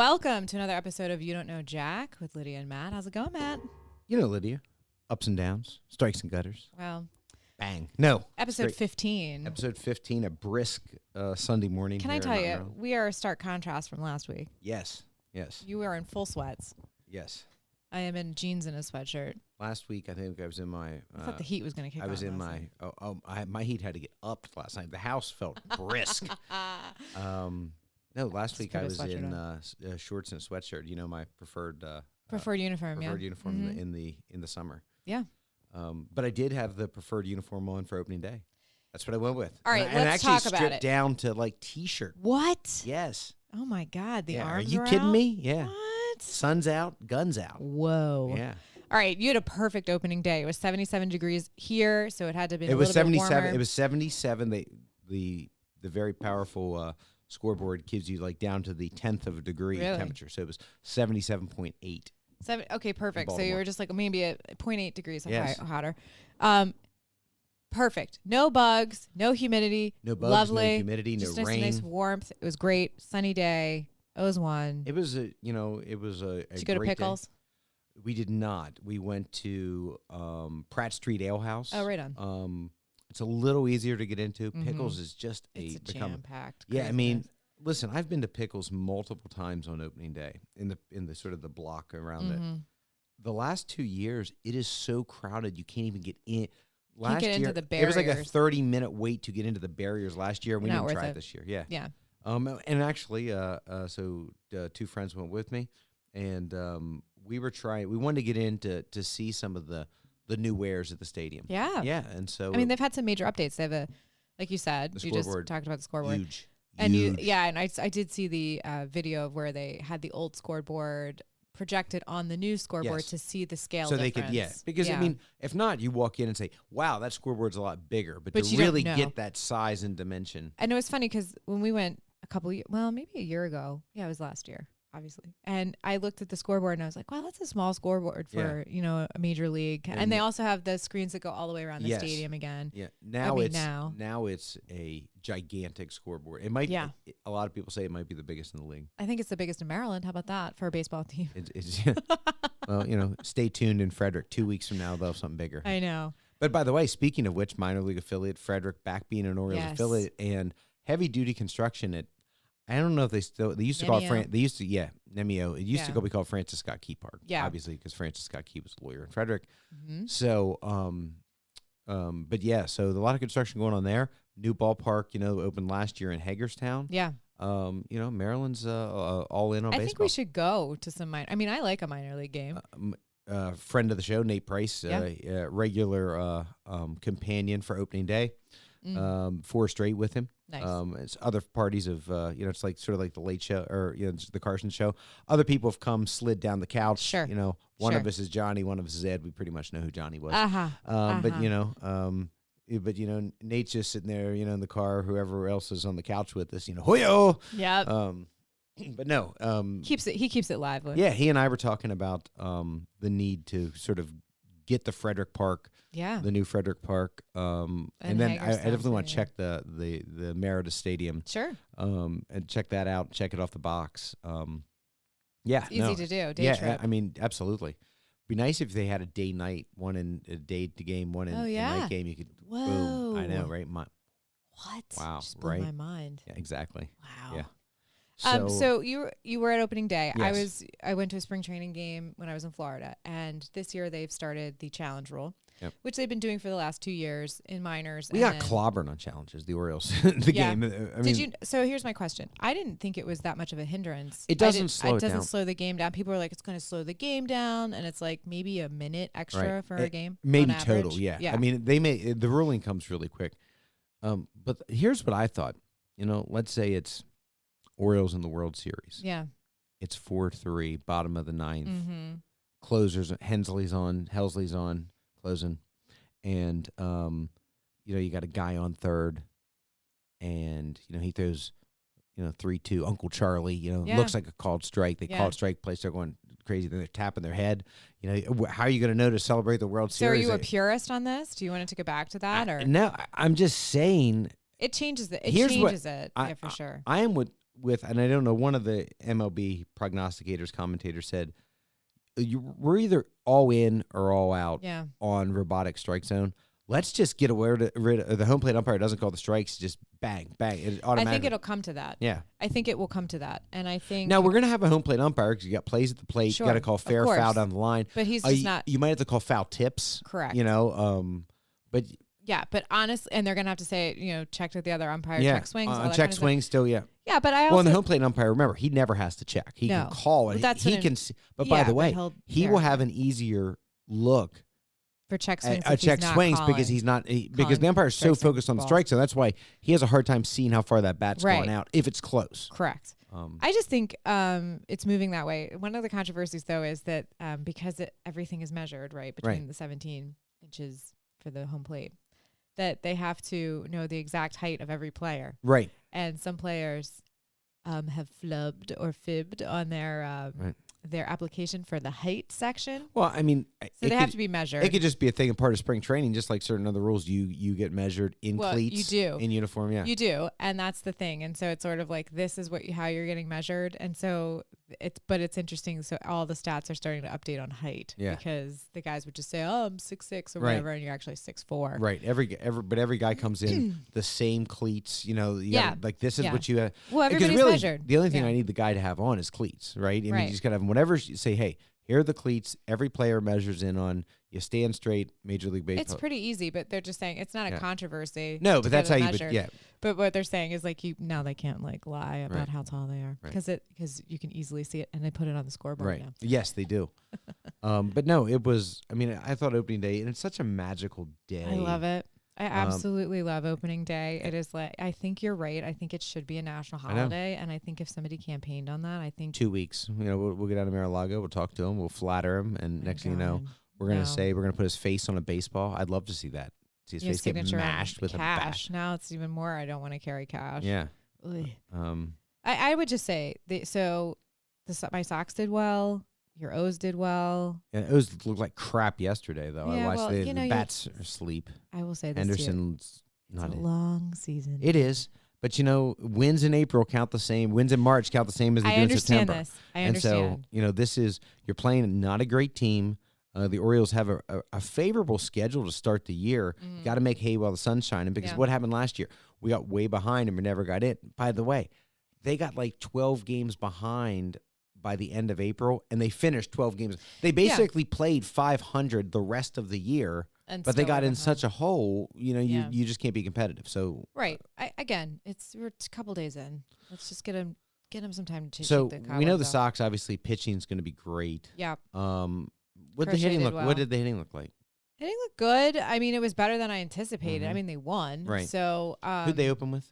Welcome to another episode of You Don't Know Jack with Lydia and Matt. How's it going, Matt? You know, Lydia. Ups and downs, strikes and gutters. Well, bang. No. episode 15. Episode 15, a brisk Sunday morning. Can I tell you, we are a stark contrast from last week. Yes. Yes. You are in full sweats. Yes. I am in jeans and a sweatshirt. Last week, I think I was in my... I thought the heat was going to kick on. I was in my... my heat had to get up last night. The house felt brisk. No, last week I was in shorts and a sweatshirt. You know, my preferred uniform. Uniform in the summer. Yeah. But I did have the preferred uniform on for opening day. That's what I went with. All right, and let's actually talk about stripped it. Down to like t-shirt. What? Yes. Oh my God, the yeah. arms Are you are kidding out? me? Yeah. What? Sun's out, guns out. Whoa. Yeah. All right, you had a perfect opening day. It was 77 degrees here, so it had to be It was 77. Bit warmer. It was 77. The very powerful scoreboard gives you like down to the 10th of a degree temperature. So it was 77.8. Okay, perfect. So you Baltimore. were just like maybe a 0.8 degrees Yes. hotter. Perfect. No bugs, no humidity. No bugs, lovely. no humidity, just no rain. Nice warmth. It was great. Sunny day. It was one. It was a Did you go to Pickles? We did not. We went to Pratt Street Ale House. Oh, right on. It's a little easier to get into. Pickles is just It's a jam-packed. Yeah, I craziness. mean, listen, I've been to Pickles multiple times on opening day in the sort of the block around it. The last 2 years, it is so crowded you can't even get in. Last get year, into the it was like a barriers. 30-minute wait to get into the barriers last year. We Not didn't worth try it. it this year. Yeah. Yeah. And actually, two friends went with me, and we wanted to get in to see some of the new wares at the stadium. Yeah. Yeah, and so I mean, they've had some major updates. They have like you said, The you just scoreboard. talked about the scoreboard. huge. And huge. and I did see the video of where they had the old scoreboard projected on the new scoreboard Yes. to see the scale So difference. they could, because I mean, if not, you walk in and say, "Wow, that scoreboard's a lot bigger," but But to you don't really know. get that size and dimension, I know it's funny because when we went maybe a year ago. Yeah, it was last year, obviously. And I looked at the scoreboard and I was like, wow, that's a small scoreboard for, a major league. And they also have the screens that go all the way around the Yes. stadium again. yeah. now. Now it's a gigantic scoreboard. It might. Yeah. A lot of people say it might be the biggest in the league. I think it's the biggest in Maryland. How about that for a baseball team? It's well, stay tuned in Frederick. 2 weeks from now, they'll have something bigger. I know. But by the way, speaking of which, minor league affiliate Frederick back being an Orioles Yes. affiliate and heavy duty construction at. I don't know if they used to call it Nemeo. Nemeo. It used to be called Francis Scott Key Park. Yeah. Obviously, because Francis Scott Key was a lawyer in Frederick. Mm-hmm. So, but yeah, so a lot of construction going on there. New ballpark, opened last year in Hagerstown. Yeah. Maryland's all in on I baseball. think we should go to some I mean, I like a minor league game. Friend of the show, Nate Price, regular companion for opening day. 4 straight with him. Nice. It's other parties of, it's like sort of like the Late Show or it's the Carson Show. Other people have come, slid down the couch. Sure. One Sure. of us is Johnny, one of us is Ed. We pretty much know who Johnny was. But Nate's just sitting there, in the car. Whoever else is on the couch with us, hoyo. Yeah. But no. He keeps it lively. Yeah, he and I were talking about the need to sort of get the Frederick Park. Yeah. The new Frederick Park, and then I Hagerstown definitely want to Stadium. check the Merida Stadium, Sure. and check that out. Check it off the box. Yeah, It's easy to do. Day yeah, trip. I mean, absolutely. Be nice if they had a day night, one in a day to game, one in Oh, a yeah. night game. You could. Whoa. Boom. I know, right? What? Wow, Just blew right? my mind. Yeah, exactly. Wow. Yeah. So you were at opening day. Yes. I went to a spring training game when I was in Florida, and this year they've started the challenge rule, which they've been doing for the last 2 years in minors. We got clobbered on challenges. The Orioles, the game. I mean, So here's my question. I didn't think it was that much of a hindrance. It doesn't slow it doesn't down. slow the game down. People are like, it's going to slow the game down, and it's like maybe a minute extra Right. for a game. Maybe on total. average. Yeah. I mean, the ruling comes really quick. But here's what I thought. Let's say it's Orioles in the World Series. Yeah. It's 4-3, bottom of the ninth. Mm-hmm. Closers, Hensley's on, closing. And, you got a guy on third. And, he throws, 3-2. Uncle Charlie, looks like a called strike. They call it strike place. They're going crazy. Then they're tapping their head. How are you going to know to celebrate the World So are Series? you a purist on this? Do you want to go back to that? Or No, I'm just saying. it changes it. Here's what Yeah, for sure. I am with with, and I don't know, one of the MLB prognosticators, commentators said, we're either all in or all out on robotic strike zone. Let's just get rid of the home plate umpire doesn't call the strikes, just bang, bang. It automatically. I think it'll come to that. Yeah. I think it will come to that. And I think. Now, we're going to have a home plate umpire because you got plays at the plate. Sure, you got to call fair, foul down the line. But he's just not. You might have to call foul tips. Correct. But. Yeah, but honestly, and they're going to have to say, checked with the other umpire, check swings. Check swings still, yeah. Yeah, but I also. Well, and the home plate umpire, remember, he never has to check. He can call it. He can. But by the way, he will have an easier look. For check swings, because he's not because the umpire is so focused on the strike, so that's why he has a hard time seeing how far that bat's going out if it's close. Correct. I just think it's moving that way. One of the controversies, though, is that because everything is measured between the 17 inches for the home plate, that they have to know the exact height of every player. Right. And some players have flubbed or fibbed on their application for the height section. Well, I mean, so they have to be measured. It could just be a thing and part of spring training, just like certain other rules. You get measured in cleats. You do. In uniform, yeah. You do, and that's the thing. And so it's sort of like this is how you're getting measured. And so it's interesting. So all the stats are starting to update on height because the guys would just say, "Oh, I'm 6'6" or whatever," and you're actually 6'4". Right. Every guy comes in the same cleats. Gotta, like this is what you have. Well, everybody's really, measured. The only thing I need the guy to have on is cleats, right? I mean, you just gotta have them. Whatever you say, hey, here are the cleats. Every player measures in on. You stand straight, Major League Baseball. It's pretty easy, but they're just saying it's not a controversy. No, but that's how you. But what they're saying is now they can't lie about how tall they are because you can easily see it, and they put it on the scoreboard now. Yes, they do. But no, it was. I mean, I thought opening day, and it's such a magical day. I love it. I absolutely love opening day. It is I think you're right. I think it should be a national holiday, and I think if somebody campaigned on that, I think 2 weeks. We'll get out of Mar-a-Lago. We'll talk to him. We'll flatter him, and next thing you know, we're gonna put his face on a baseball. I'd love to see that. See his face get mashed with cash. a bat. Now it's even more. I don't want to carry cash. Yeah. I would just say my socks did well. Your O's did well. Yeah, O's looked like crap yesterday, though. I watched the bats are asleep. I will say this Henderson's not a long season. It is. But, wins in April count the same. Wins in March count the same as they do in September. I understand. And so, you're playing not a great team. The Orioles have a favorable schedule to start the year. Got to make hay while the sun's shining because what happened last year? We got way behind and we never got in. By the way, they got like 12 games behind by the end of April, and they finished 12 games. They basically played 500 the rest of the year, but they got in such a hole, you just can't be competitive. So right. We're a couple days in. Let's just get them some time to So we know the Sox, obviously, pitching is going to be great. Yeah. What did the hitting look like? Hitting looked good. I mean, it was better than I anticipated. I mean, they won. Right. So who'd they open with?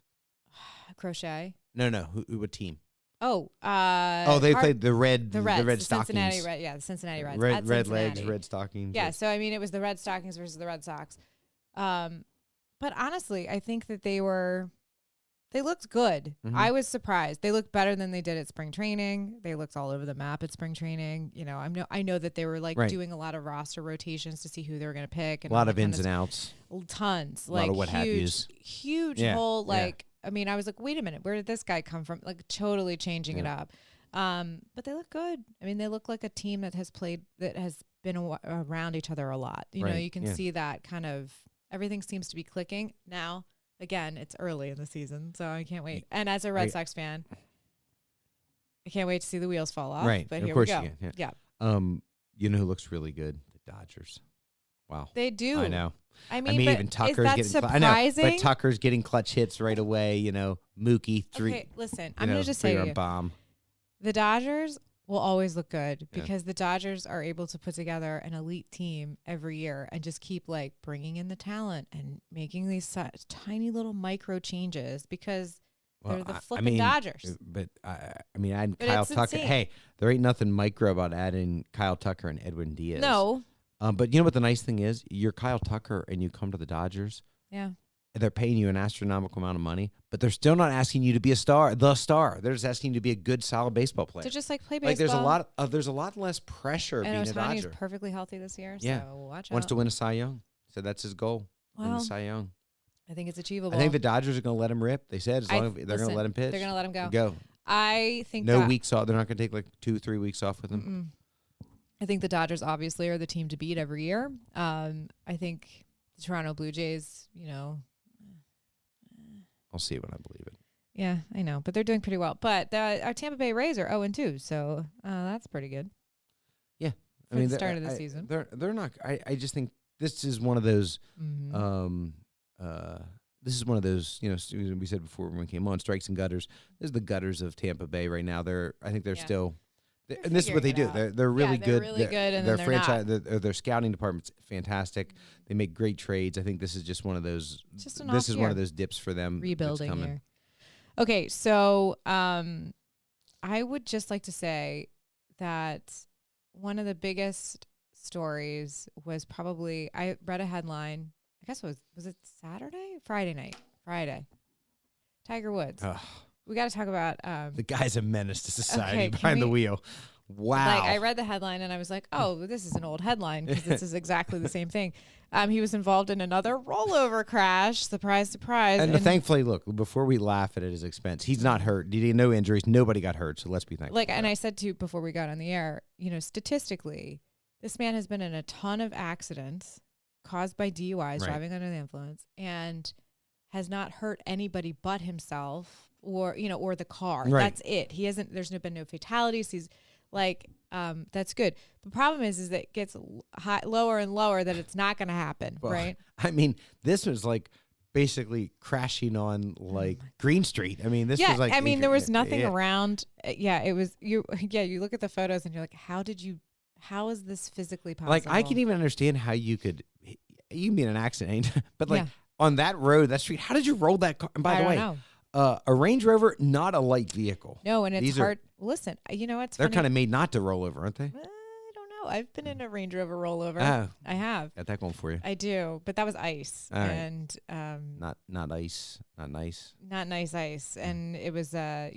Crochet. No. What team? They played the Red Stockings. Cincinnati Red, the Cincinnati Reds. Red legs, Red Stockings. Yeah, so I mean, it was the Red Stockings versus the Red Sox. But honestly, I think that they looked good. I was surprised. They looked better than they did at spring training. They looked all over the map at spring training. I know that they were doing a lot of roster rotations to see who they were going to pick. And a lot of ins and outs. Tons. A lot of what have yous. Huge whole I mean, I was like, wait a minute, where did this guy come from? Like totally changing it up. But they look good. I mean, they look like a team that has been around each other a lot. You can see that kind of everything seems to be clicking. Now, again, it's early in the season, so I can't wait. And as a Red Sox fan, I can't wait to see the wheels fall off. Right. But of here course we go. You can, yeah. You know who looks really good? The Dodgers. Wow. They do. I know. I mean, even Tucker's getting surprising? I know, but Tucker's getting clutch hits right away. Mookie three. Okay, listen, I'm gonna just say to you, bomb. The Dodgers will always look good because the Dodgers are able to put together an elite team every year and just keep bringing in the talent and making these tiny little micro changes because they're the flipping Dodgers. But adding Kyle Tucker. Insane. Hey, there ain't nothing micro about adding Kyle Tucker and Edwin Diaz. No. But you know what the nice thing is? You're Kyle Tucker and you come to the Dodgers. Yeah. They're paying you an astronomical amount of money, but they're still not asking you to be the star. They're just asking you to be a good, solid baseball player. To just play baseball. There's a lot less pressure being a Dodger. And Ohtani is perfectly healthy this year, so watch out. Wants to win a Cy Young. So that's his goal. Win the Cy Young. I think it's achievable. I think the Dodgers are going to let him rip. They said they're going to let him pitch. They're going to let him go. I think no weeks off. They're not going to take like 2-3 weeks off with him. I think the Dodgers obviously are the team to beat every year. I think the Toronto Blue Jays, I'll see it when I believe it. Yeah, I know, but they're doing pretty well. But our Tampa Bay Rays are 0-2, so that's pretty good. Yeah, I mean, the start of the season. They're not. I just think this is one of those. This is one of those. We said before when we came on, strikes and gutters. This is the gutters of Tampa Bay right now. I think they're still. And this is what they do. They're really good. They're really good, and their they're franchise, not. their scouting department's fantastic. They make great trades. I think this is just one of those. This is one of those dips for them. Rebuilding here. Okay, so I would just like to say that one of the biggest stories was probably, I read a headline. I guess was it Saturday? Friday night. Friday. Tiger Woods. Ugh. We got to talk about the guy's a menace to society behind the wheel. Wow. Like, I read the headline and I was like, oh, this is an old headline because this is exactly the same thing. He was involved in another rollover crash. Surprise, surprise. And thankfully, look, before we laugh at his expense, he's not hurt. He had no injuries. Nobody got hurt. So let's be thankful. And I said to you before we got on the air, statistically, this man has been in a ton of accidents caused by DUIs, driving under the influence, and has not hurt anybody but himself or the car. Right. That's it. He hasn't, there's been no fatalities. He's that's good. The problem is that it gets lower and lower that it's not going to happen, right? I mean, this was like basically crashing on Green Street. I mean, this was like. I mean, there was nothing around. It was you. Yeah, you look at the photos and you're like, how is this physically possible? I can even understand how you could be in an accident, but on that road, that street, how did you roll that car? And by the way, a Range Rover, not a light vehicle. No, and it's hard. Listen, what's they're funny? kind of made not to roll over, aren't they? I don't know. I've been in a Range Rover rollover. I have. Got that going for you. I do, but that was ice, and not ice, not nice. Not nice ice, and it was So,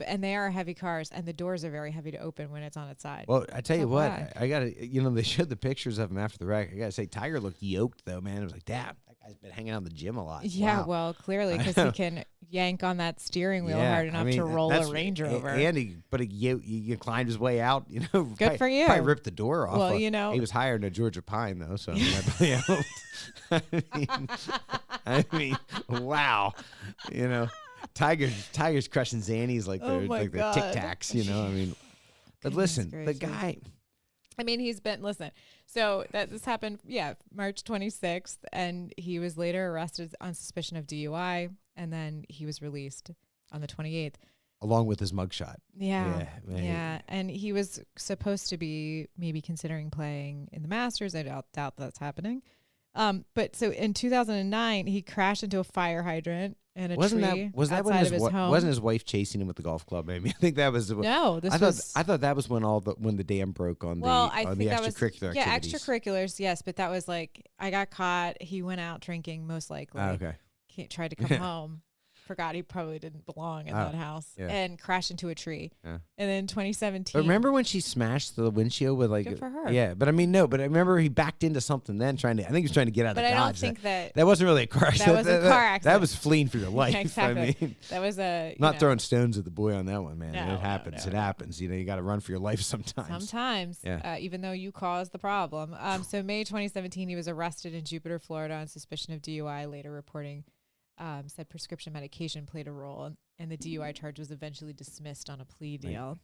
and they are heavy cars, and the doors are very heavy to open when it's on its side. Well, I tell you what, I gotta. They showed the pictures of him after the wreck. I gotta say, Tiger looked yoked though, man. It was like, damn. Guy's been hanging out in the gym a lot. Yeah, wow. Well, clearly because he can yank on that steering wheel hard enough to roll a Range Rover. And he climbed his way out. Good for you. Probably ripped the door off. Well, he was higher than a Georgia pine though. So I mean, wow. Tiger's crushing Xannies like they're Tic Tacs. I mean, but listen, the guy. I mean, so this happened, March 26th, and he was later arrested on suspicion of DUI, and then he was released on the 28th. Along with his mugshot. Yeah. And he was supposed to be maybe considering playing in the Masters. I doubt that's happening. But so in 2009, he crashed into a fire hydrant and a tree outside of his home. Wasn't his wife chasing him with the golf club? Maybe I think that was. No, I thought that was when the dam broke on the extracurricular activities. Yeah, extracurriculars. Yes, but that was like I got caught. He went out drinking, most likely. Okay. Tried to come home. Forgot he probably didn't belong in that house and crashed into a tree. Yeah. And then 2017. But remember when she smashed the windshield with Good for her. Yeah, but I mean, no, but I remember he backed into something then I think he was trying to get out of Dodge. But I don't think that wasn't really a car accident. That was a car accident. That was fleeing for your life. Exactly. I mean, that was not throwing stones at the boy on that one, man. No, it happens. It happens. You got to run for your life sometimes. Sometimes, even though you caused the problem. So May 2017, he was arrested in Jupiter, Florida on suspicion of DUI, later reporting said prescription medication played a role, and the DUI charge was eventually dismissed on a plea deal.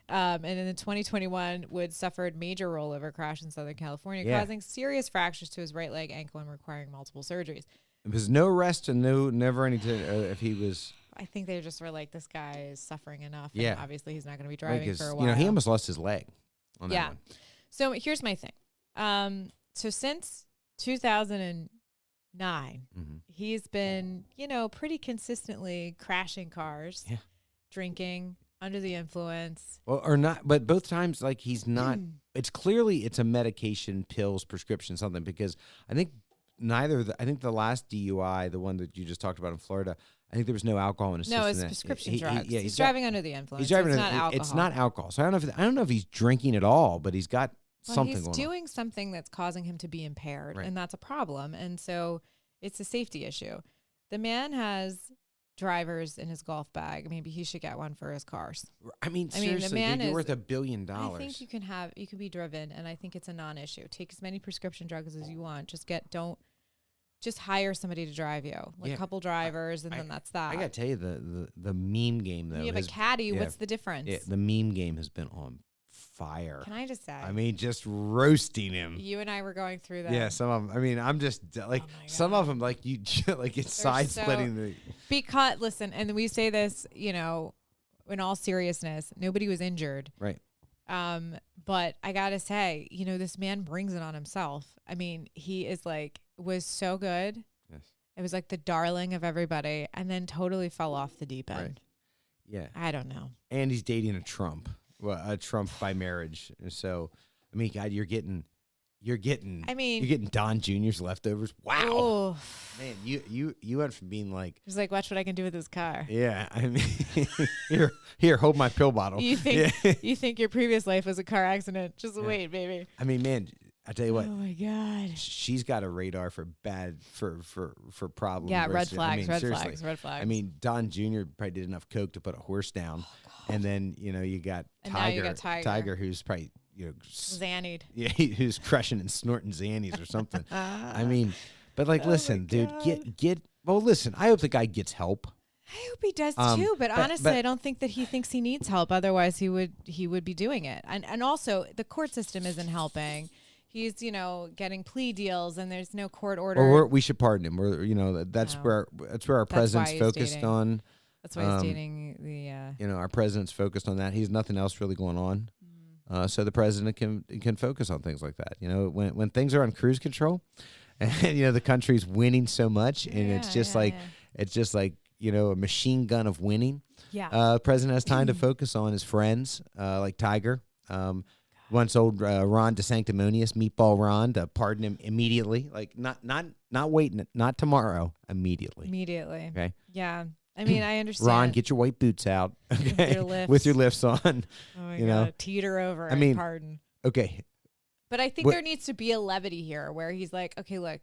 And in 2021, Woods suffered major rollover crash in Southern California, causing serious fractures to his right leg, ankle, and requiring multiple surgeries. There was no rest and never anything if he was. I think they just were like, this guy is suffering enough. And obviously, he's not going to be driving for a while. He almost lost his leg on that one. So here's my thing. So since 2009, he's been, pretty consistently crashing cars, drinking, under the influence. Well, or not, but both times, he's not. It's a medication, pills, prescription, something, because I think I think the last DUI, the one that you just talked about in Florida, I think there was no alcohol in his system. No, it's prescription drugs. He's driving under the influence. It's not alcohol. It's not alcohol. So I don't know if he's drinking at all, but he's got something going on. He's doing something that's causing him to be impaired, and that's a problem. And so it's a safety issue. The man has drivers in his golf bag. Maybe he should get one for his cars. I mean, the seriously, man dude, you're is- worth $1 billion. I think you can be driven, and I think it's a non-issue. Take as many prescription drugs as you want. Just hire somebody to drive you, like a couple drivers, and then that's that. I gotta tell you, the meme game though. You have a caddy. yeah, What's the difference? the meme game has been on fire. Can I just say? I mean, just roasting him. You and I were going through that. Yeah, some of them. I mean, I'm just like some of them, like you, like it's side splitting the. Because listen, and we say this, in all seriousness, nobody was injured. Right. But I gotta say, this man brings it on himself. I mean, he was so good. Yes. It was like the darling of everybody, and then totally fell off the deep end. Right. Yeah. I don't know. And he's dating a Trump. Well, a Trump by marriage. So, I mean, God, you're getting Don Jr.'s leftovers. Wow, oh, man, you went from being like, he's like, watch what I can do with this car. yeah, I mean, here, hold my pill bottle. You think Yeah. you think your previous life was a car accident? Just wait, baby. I mean, man, I tell you what, Oh my God. she's got a radar for problems. Yeah, red versus- flags, red seriously. flags, red flags. I mean, Don Jr. probably did enough coke to put a horse down, and then you got And now Tiger, you got Tiger. Tiger, who's probably Zannied. yeah, who's crushing and snorting Xannies or something. I mean, but like, Oh listen, my dude, God. get. Well, listen, I hope the guy gets help. I hope he does too, but but- honestly, but- I don't think that he thinks he needs help. Otherwise, he would be doing it. And also, the court system isn't helping. He's getting plea deals, and there's no court order. Or we should pardon him. That's No. where our president's he's focused dating. on. That's why he's dating the. Our president's focused on that. He's nothing else really going on. So the president can focus on things like that. When things are on cruise control, and the country's winning so much, and it's just like a machine gun of winning. Yeah. The president has time to focus on his friends, like Tiger. Once old Ron DeSanctimonious, Meatball Ron, to pardon him immediately. Like not waiting, not tomorrow, immediately. Immediately. Okay. Yeah. I mean, I understand. Ron, get your white boots out. Okay. your lifts. With your lifts on. Oh my God. Teeter over. I mean, pardon. Okay. But I think there needs to be a levity here where he's like, okay, look,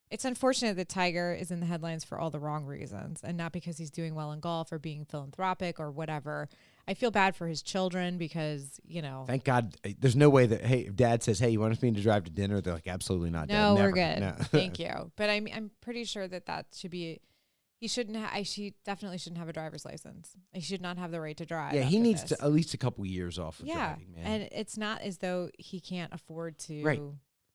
it's unfortunate that Tiger is in the headlines for all the wrong reasons and not because he's doing well in golf or being philanthropic or whatever. I feel bad for his children because, Thank God. There's no way that, hey, if dad says, hey, you want me to drive to dinner? They're like, absolutely not. no, Dad, we're never. good. No. Thank you. But I'm pretty sure that should be, he definitely shouldn't have a driver's license. He should not have the right to drive. Yeah, he after needs this. to at least a couple years off of Yeah. driving, man. And it's not as though he can't afford to Right.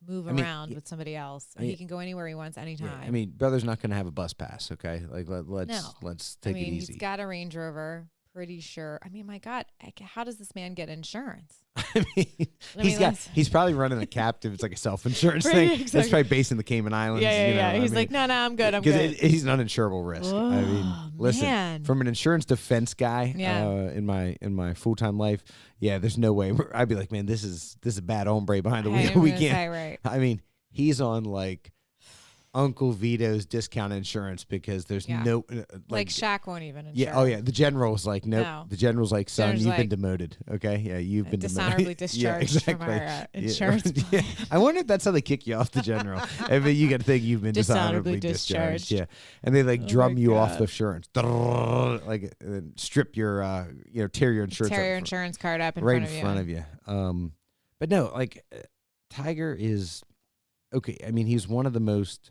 move I mean, around with somebody else. I mean, he can go anywhere he wants anytime. Yeah, I mean, brother's not going to have a bus pass, okay? Like, let's take it easy. He's got a Range Rover, pretty sure. I mean, my God, how does this man get insurance? I mean, he's probably running a captive. It's like a self-insurance thing. Exactly. That's probably based in the Cayman Islands. Yeah. I He's mean, like, no, I'm good. I'm because good. he's an uninsurable risk. I mean, Oh, listen, man. from an insurance defense guy, Yeah. in my full-time life, yeah, there's no way. I'd be like, man, this is a bad hombre behind the wheel. We can't. Right. I mean, he's on like Uncle Vito's discount insurance because there's no Like Shaq won't even insure. yeah. Oh yeah. The general's like nope. No. The general's like, son, General's you've been like, demoted. Okay. Yeah, you've been dishonorably demoted. discharged from our Yeah. insurance. Yeah. I wonder if that's how they kick you off the general. I mean, you got to think you've been dishonorably discharged. Yeah. And they like drum my you off God. the insurance. Like strip your tear your insurance. Tear up your for- insurance card up in right front of in front of you. But no, like Tiger is okay. I mean, he's one of the most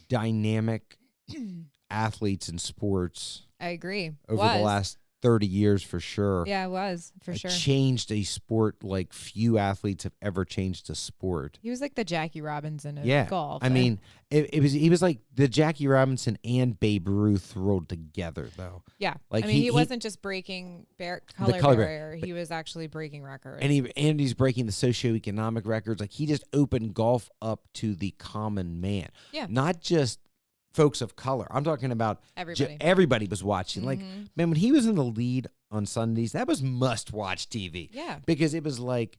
dynamic athletes in sports I agree. over the last 30 years for sure. Yeah, it was for sure. Changed a sport like few athletes have ever changed a sport. He was like the Jackie Robinson of Yeah, golf. I mean, he was like the Jackie Robinson and Babe Ruth rolled together, though. yeah. like I mean, he he- wasn't just breaking color color barrier. He was actually breaking records. And he's breaking the socioeconomic records. Like he just opened golf up to the common man. Yeah. Not just folks of color. I'm talking about Everybody. everybody was watching. Like, man, when he was in the lead on Sundays, that was must-watch TV. Yeah. Because it was literally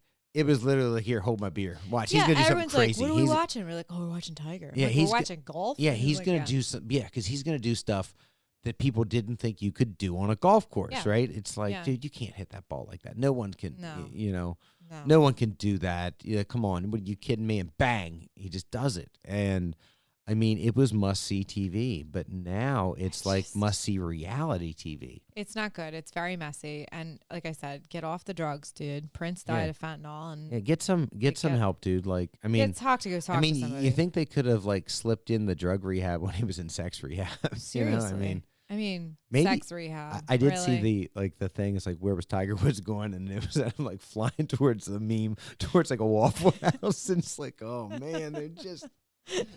like, here, hold my beer. Watch. Yeah, He's going to do something everyone's like, crazy. what are we He's, watching? We're like, oh, we're watching Tiger. Yeah, Like, he's we're watching golf? Yeah, And he's like, going to do some. Yeah, because he's going to do stuff that people didn't think you could do on a golf course, Yeah. right? It's like, Yeah. dude, you can't hit that ball like that. No one can, No. no one can do that. Yeah, come on. What, are you kidding me? And bang, he just does it. And I mean, it was must-see TV, but now it's like must-see reality TV. It's not good. It's very messy. And like I said, get off the drugs, dude. Prince died of fentanyl. And get some help, dude. Like, I mean, talk to somebody. You think they could have like slipped in the drug rehab when he was in sex rehab? Seriously. I mean, maybe sex rehab. I did see the thing. It's like, where was Tiger Woods going? And it was like flying towards the meme, towards like a Waffle House. And it's like, oh man, they're just...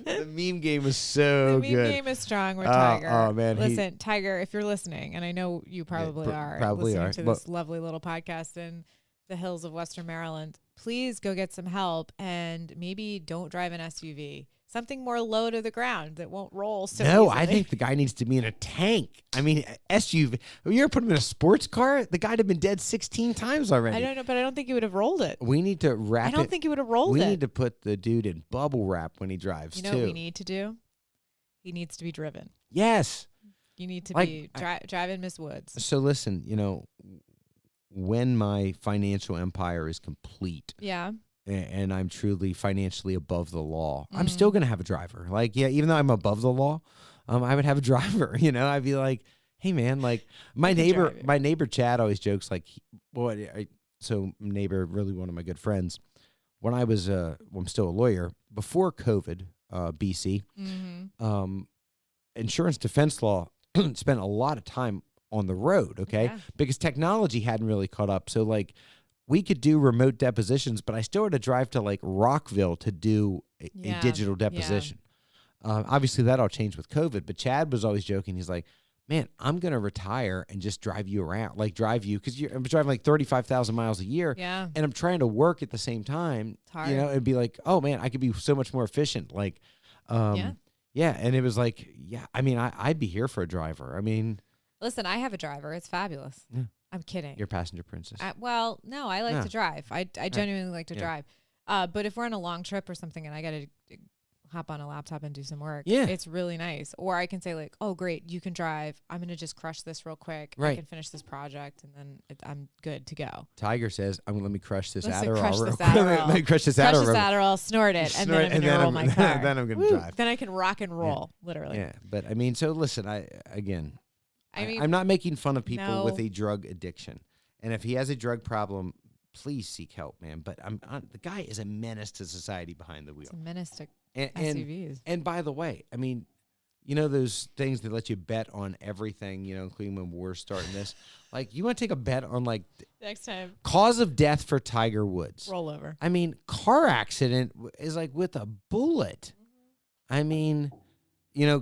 The meme game is so good. The meme game is strong with Tiger. Oh man, listen, Tiger, if you're listening, and I know you probably are, listening to this lovely little podcast in the hills of Western Maryland, please go get some help and maybe don't drive an SUV. Something more low to the ground that won't roll so easily. I think the guy needs to be in a tank. I mean, SUV. You ever put him in a sports car? The guy'd have been dead 16 times already. I don't know, but I don't think he would have rolled it. We need to wrap it. I don't think he would have rolled it. We need to put the dude in bubble wrap when he drives, You know what we need to do? He needs to be driven. Yes. You need to be driving Miss Woods. So listen, when my financial empire is complete. Yeah. And I'm truly financially above the law, I'm still going to have a driver. Like, yeah, even though I'm above the law, I would have a driver, I'd be like, hey man, like my neighbor Chad always jokes like, neighbor, really one of my good friends, when I was, I'm still a lawyer before COVID, BC, insurance defense law spent a lot of time on the road. Okay. Yeah. Because technology hadn't really caught up. So like, we could do remote depositions, but I still had to drive to like Rockville to do a digital deposition. Yeah. Obviously, that all changed with COVID, but Chad was always joking. He's like, man, I'm going to retire and just drive you around, like drive you, because I'm driving like 35,000 miles a year. Yeah. And I'm trying to work at the same time. It's hard. It'd be like, oh man, I could be so much more efficient. Like, yeah. And it was like, I mean, I'd be here for a driver. I mean, listen, I have a driver. It's fabulous. Yeah. I'm kidding. You're a passenger princess. Well, no, I like to drive. I genuinely like to drive. But if we're on a long trip or something and I got to hop on a laptop and do some work, it's really nice. Or I can say like, oh, great, you can drive. I'm going to just crush this real quick. Right. I can finish this project and then I'm good to go. Tiger says, let me crush this Adderall. Let me crush this Adderall, snort it, and then I'm going to roll my car. Then I'm going to drive. Then I can rock and roll, literally. Yeah, but I mean, so listen, I'm not making fun of people with a drug addiction. And if he has a drug problem, please seek help, man. But the guy is a menace to society behind the wheel. It's a menace to SUVs. And by the way, I mean, those things that let you bet on everything, including when war's starting this. Like, you want to take a bet on, like, next time, cause of death for Tiger Woods. Rollover. I mean, car accident is like with a bullet. Mm-hmm. I mean...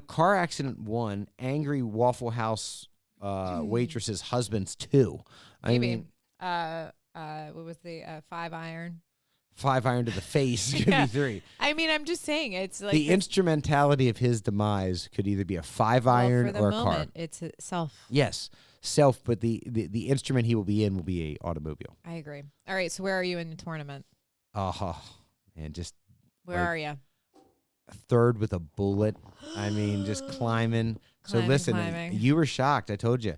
car accident 1, angry Waffle House waitress's husband's 2. I mean, what was the 5-iron? 5-iron to the face could be 3. I mean, I'm just saying it's like the instrumentality of his demise could either be a 5-iron or a car. It's self. Yes, self, but the instrument he will be in will be a automobile. I agree. All right, so where are you in the tournament? Man, just where are you? 3rd with a bullet. I mean, just climbing. So listen, you were shocked. I told you.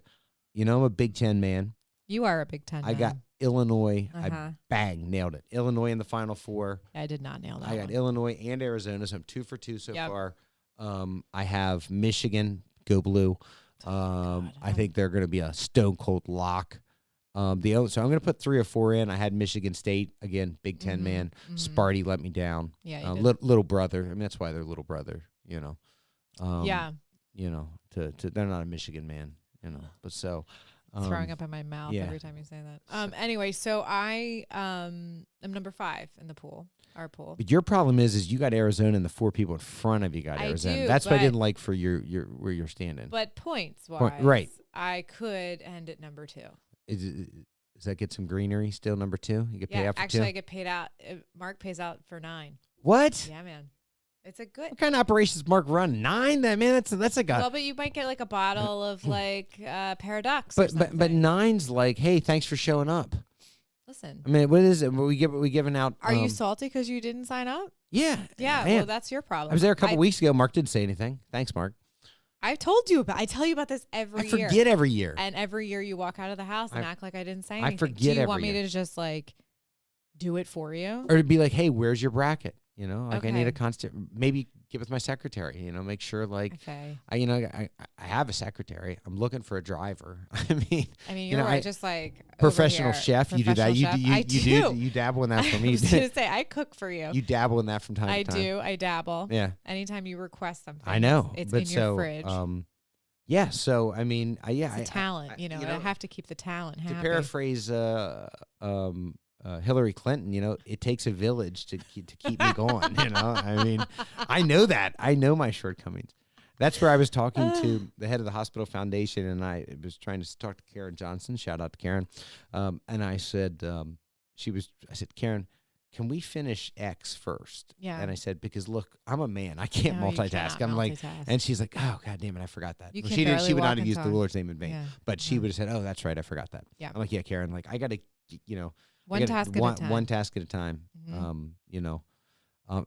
I'm a Big Ten man. You are a Big Ten man. I got Illinois. I nailed it. Illinois in the Final Four. I did not nail that. I got Illinois and Arizona, so I'm 2 for 2 so far. I have Michigan. Go Blue. I think they're going to be a stone cold lock. So I'm going to put 3 or 4 in. I had Michigan State again, Big Ten man. Sparty let me down. Yeah, little brother. I mean, that's why they're little brother. Yeah. They're not a Michigan man. But so. Throwing up in my mouth every time you say that. Anyway, so I am number 5 in the pool. Our pool. But your problem is you got Arizona and the 4 people in front of you got Arizona. That's what I didn't like for your where you're standing. But points wise, right? I could end at number 2. Does that get some greenery still? Number 2, you get paid out for 2. Actually, I get paid out. Mark pays out for 9. What? Yeah, man. It's a good. What kind of operations Mark run? 9? That man, that's like a. Well, but you might get like a bottle of like Paradox. But 9's like, hey, thanks for showing up. Listen. I mean, what is it? We giving out. Are you salty because you didn't sign up? Yeah. Yeah. Well, that's your problem. I was there a couple weeks ago. Mark didn't say anything. Thanks, Mark. I told you about. I tell you about this every year. I forget every year. And every year you walk out of the house and act like I didn't say anything. I forget. Do you want me to just like do it for you, or to be like, hey, where's your bracket? Like I need a constant. Maybe get with my secretary. Make sure like Okay. I have a secretary. I'm looking for a driver. I mean, you're right. Just like professional over here, chef. You do that. I do. You dabble in that for me. I was gonna say I cook for you. You dabble in that from time to time. I do. I dabble. Yeah. Anytime you request something, I know. it's but in your fridge. Yeah. So I mean, it's a talent. I have to keep the talent happy. To paraphrase Hillary Clinton, it takes a village to keep me going. I mean, I know that. I know my shortcomings. That's where I was talking to the head of the hospital foundation, and I was trying to talk to Karen Johnson. Shout out to Karen. And I said, I said, Karen, can we finish X first? Yeah. And I said, because look, I'm a man. I can't multitask. I'm like, and she's like, oh, God damn it, I forgot that. She would not have used the Lord's name in vain, but she would have said, oh, that's right, I forgot that. Yeah. I'm like, yeah, Karen, like I got to, one task at a time. One task at a time.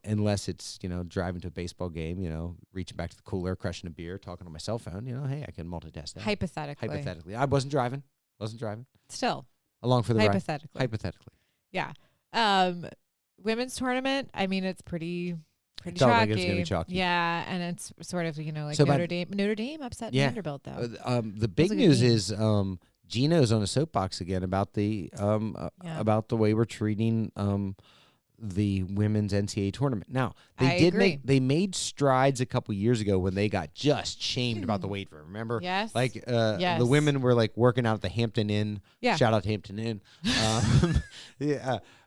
Unless it's, driving to a baseball game, reaching back to the cooler, crushing a beer, talking on my cell phone, hey, I can multitask that. Hypothetically. I wasn't driving. Still. Along for the ride. Hypothetically. Yeah. Women's tournament, it's pretty Felt chalky. like it's gonna be chalky. Yeah, and it's sort of, like So Notre Dame upset Vanderbilt, though. The big news is Gino's on a soapbox again about the way we're treating the women's NCAA tournament. Now, they made strides a couple years ago when they got just shamed about the weight room. Remember? Yes. Like the women were like working out at the Hampton Inn. Yeah. Shout out to Hampton Inn.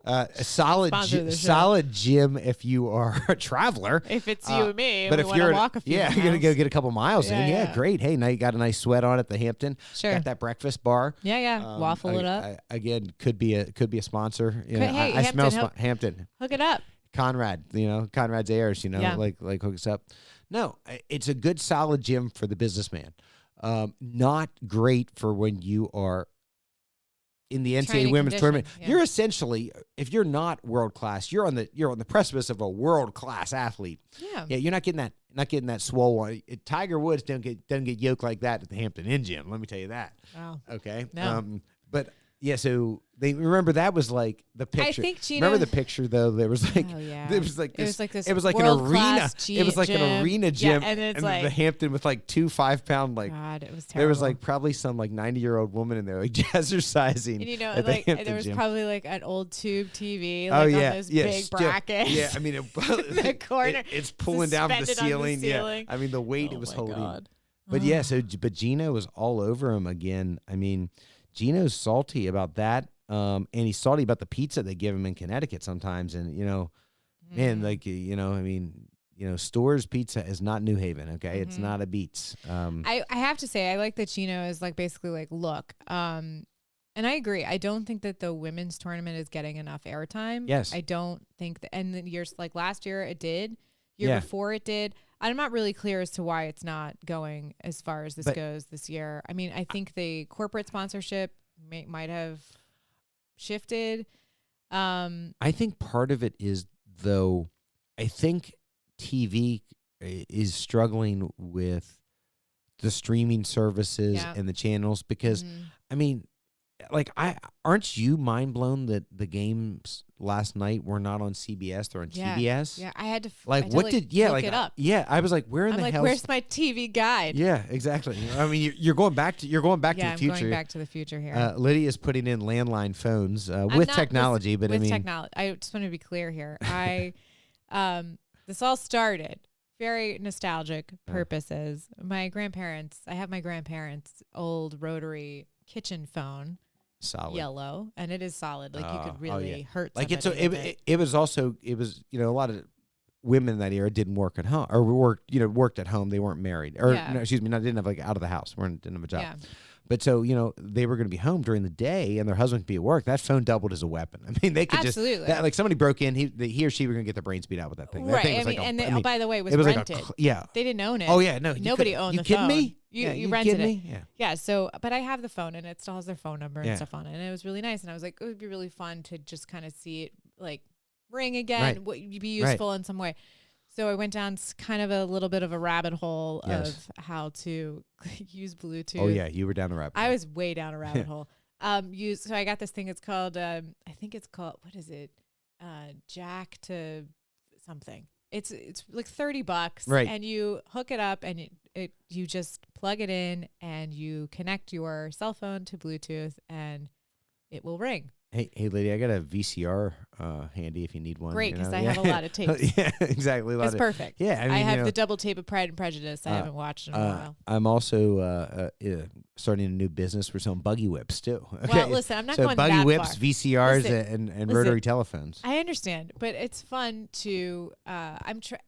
A solid gym if you are a traveler. If it's you and me, but we want to walk a few miles. you're gonna go get a couple miles in. Yeah, Yeah. Great. Hey, now you got a nice sweat on at the Hampton. Sure. Got that breakfast bar. Yeah. Waffle it up. Again, could be a sponsor. Hey, I smell Hampton, Hampton. Hook it up. Conrad, Conrad's heirs, like hook us up. No, it's a good solid gym for the businessman. Not great for when you are in the NCAA women's tournament. Yeah. You're essentially, if you're not world class, you're on the precipice of a world class athlete. Yeah. Yeah, you're not getting that swole one. Tiger Woods doesn't get yoked like that at the Hampton Inn gym. Let me tell you that. Wow. Okay. No. But yeah, so they remember that was like the picture. I think Gina, remember the picture though? There was like, it was like this. It was like an arena. It was like gym. an arena gym, yeah, and it's the Hampton with like 2 5-pound like. God, it was terrible. There was like probably some like 90-year-old woman in there like jazzercising. And at the Hampton there was gym. probably like an old tube TV. On those big brackets. Yeah, I mean, the corner. It's pulling down from the ceiling. Yeah, I mean the weight it was holding. God. But yeah, but Gino was all over him again. I mean, Gino's salty about that. And he's salty about the pizza they give him in Connecticut sometimes. And, man, Stores Pizza is not New Haven, okay? It's not a Beats. I have to say, I like that Gino is like basically like, look, and I agree. I don't think that the women's tournament is getting enough airtime. Yes. I don't think that, and the years like last year it did. Year before it did. I'm not really clear as to why it's not going as far as this goes this year. I mean, I think the corporate sponsorship might have shifted. I think part of it is, though, I think TV is struggling with the streaming services and the channels because, I mean, like, aren't you mind blown that the games last night were not on CBS? They're on TBS. Yeah, I had to look it up. Yeah, I was like, where in the hell? Where's my TV guide? Yeah, exactly. I mean, you're going back to the future. I'm going back to the future here. Lydia's putting in landline phones with technology, but technology. I just want to be clear here. This all started very nostalgic purposes. I have my grandparents' old rotary kitchen phone. Solid. Yellow, and it is solid. Like you could really hurt like somebody. It was a lot of women in that era didn't work at home or worked at home. They weren't married or didn't have like out of the house. Didn't have a job. Yeah. But so, they were going to be home during the day and their husband could be at work. That phone doubled as a weapon. I mean, they could like somebody broke in, he or she were going to get their brains beat out with that thing. That thing was by the way, it was rented. They didn't own it. Oh yeah, no. Nobody owned the phone. You kidding me? You rented it. Yeah. Yeah. So, but I have the phone and it still has their phone number and stuff on it. And it was really nice. And I was like, it would be really fun to just kind of see it like ring again. Would be useful in some way. So I went down kind of a little bit of a rabbit hole of how to use Bluetooth. Oh yeah, you were down a rabbit hole. I was way down a rabbit hole. So I got this thing. It's called what is it? Jack to something. It's like $30, Right. and you hook it up, and you just plug it in, and you connect your cell phone to Bluetooth, and it will ring. Hey, Lydia, I got a VCR handy if you need one. Great, because I have a lot of tapes. Yeah, exactly. It's perfect. Yeah, I mean, I have the double tape of Pride and Prejudice. I haven't watched in a while. I'm also starting a new business. We're selling buggy whips too. Okay? Well, listen, I'm not so going buggy that whips, far. VCRs, Listen, and rotary telephones. I understand, but it's fun to.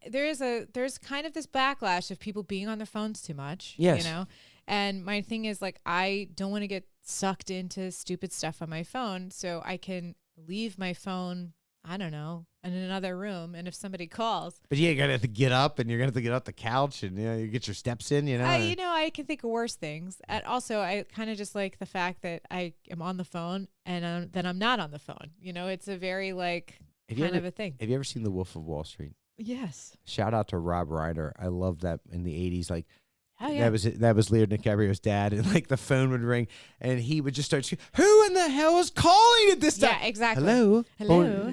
There's kind of this backlash of people being on their phones too much. Yes. You know, and my thing is like I don't want to get sucked into stupid stuff on my phone, so I can leave my phone, I don't know, in another room, and if somebody calls. But yeah, you gotta have to get up, and you're gonna have to get off the couch, and you get your steps in. I can think of worse things. And also, I kind of just like the fact that I am on the phone, and then I'm not on the phone. It's a very like kind of a thing. Have you ever seen The Wolf of Wall Street? Yes. Shout out to Rob Reiner. I love that in the 80s. Like, oh, yeah. That was Leonardo DiCaprio's dad, and like the phone would ring, and he would just start screaming, "Who in the hell is calling at this time?" Yeah, exactly. Hello. Hello.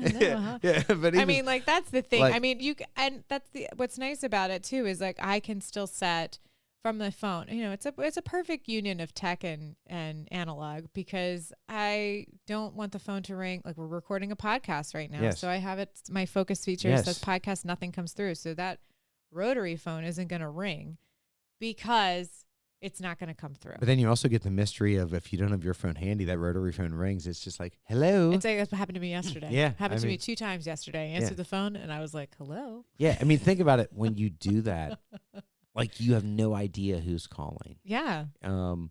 Yeah, but I mean, like that's the thing. Like, I mean, and that's what's nice about it too is like I can still set from the phone. It's a perfect union of tech and analog, because I don't want the phone to ring. Like we're recording a podcast right now, so I have it. My focus feature says podcast, nothing comes through, so that rotary phone isn't going to ring, because it's not going to come through. But then you also get the mystery of if you don't have your phone handy, that rotary phone rings. It's just like, hello. It's like that happened to me yesterday. Yeah. Happened to me 2 times yesterday. I answered the phone, and I was like, hello. Yeah. I mean, think about it. When you do that, like you have no idea who's calling. Yeah. Now,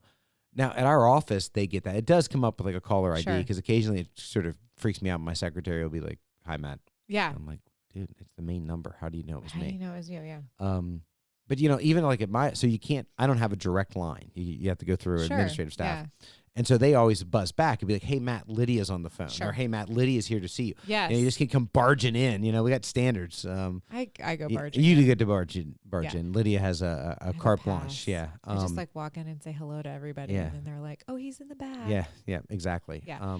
at our office, they get that. It does come up with like a caller ID, Sure. because occasionally it sort of freaks me out. My secretary will be like, "Hi, Matt." Yeah. I'm like, dude, it's the main number. How do you know it was How me? do you know it was you? Yeah. But even like so you can't, I don't have a direct line. You have to go through administrative staff. Yeah. And so they always buzz back and be like, "Hey, Matt, Lydia's on the phone." Sure. Or, "Hey, Matt, Lydia's here to see you." Yes. You just can come barging in. We got standards. I go barging. You do get to barge in. Yeah. Lydia has a carte blanche. pass. Yeah. I just like walk in and say hello to everybody, and then they're like, "Oh, he's in the back." Yeah, exactly. Yeah.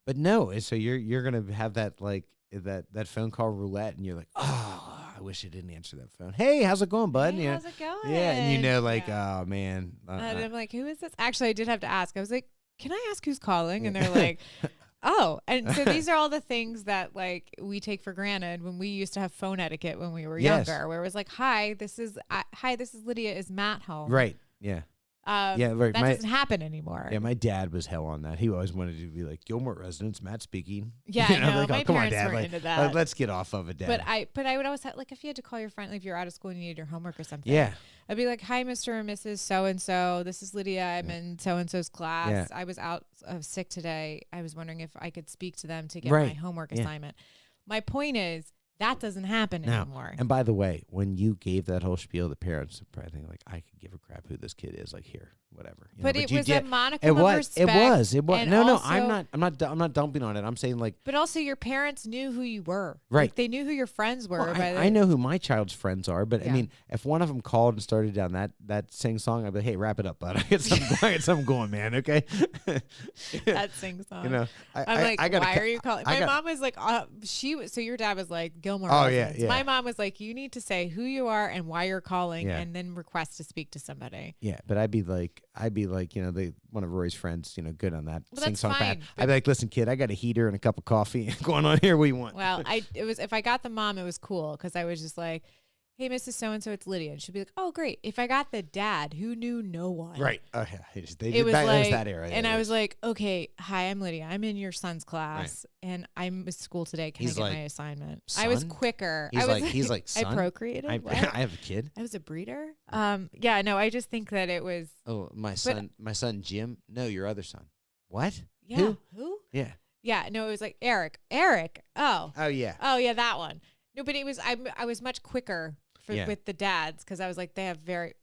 But no, so you're gonna have that like that phone call roulette, and you're like, "Oh, I wish I didn't answer that phone. Hey, how's it going, bud?" Hey, how's it going? Yeah, and oh man. And I'm like, who is this? Actually, I did have to ask. I was like, can I ask who's calling? And they're like, oh. And so these are all the things that like we take for granted when we used to have phone etiquette when we were younger, where it was like, hi, this is Lydia. Is Matt home? Right. Yeah. Right. That doesn't happen anymore. Yeah, my dad was hell on that. He always wanted to be like, "Gilmore residence, Matt speaking." Yeah, no, like, my come on, parents Dad. weren't into that. Let's get off of it, Dad. But I would always have, like, if you had to call your friend, like if you're out of school and you needed your homework or something. Yeah. I'd be like, "Hi, Mr. and Mrs. So-and-so. This is Lydia. I'm in so-and-so's class. Yeah. I was out sick today. I was wondering if I could speak to them to get my homework assignment." My point is, that doesn't happen anymore. And by the way, when you gave that whole spiel, the parents would probably think like, "I could give a crap who this kid is. Like, here, whatever." But it was a monicum of respect. It was. No, also, I'm not dumping on it. I'm saying like. But also, your parents knew who you were. Right. Like, they knew who your friends were. Well, I know who my child's friends are, but I mean, if one of them called and started down that sing song, I'd be like, "Hey, wrap it up, bud. I get something going, man. Okay." That sing song. I'm like, why are you calling? My mom was like, so your dad was like, Gilmore. Oh residence. yeah. My mom was like, you need to say who you are and why you're calling, and then request to speak to somebody. Yeah, but I'd be like, one of Roy's friends, good on that sing song fine, pad. I'd be like, "Listen, kid, I got a heater and a cup of coffee going on here. What do you want?" Well, if I got the mom, it was cool because I was just like, "Hey, Mrs. So-and-so, it's Lydia." And she'd be like, "Oh, great." If I got the dad who knew no one. Right. Oh, yeah. It was like, that era. And I was like, "Okay, hi, I'm Lydia. I'm in your son's class, and I'm at school today. Can I get my assignment?" Son? I was quicker. He's like, son? I procreated. I have a kid. I was a breeder. Yeah, no, I just think that it was. Oh, my son Jim. No, your other son. What? Yeah. Who? Yeah. Yeah, no, it was like Eric. Oh. Oh yeah. Oh yeah, that one. No, but it was I was much quicker with the dads because I was like, they have very,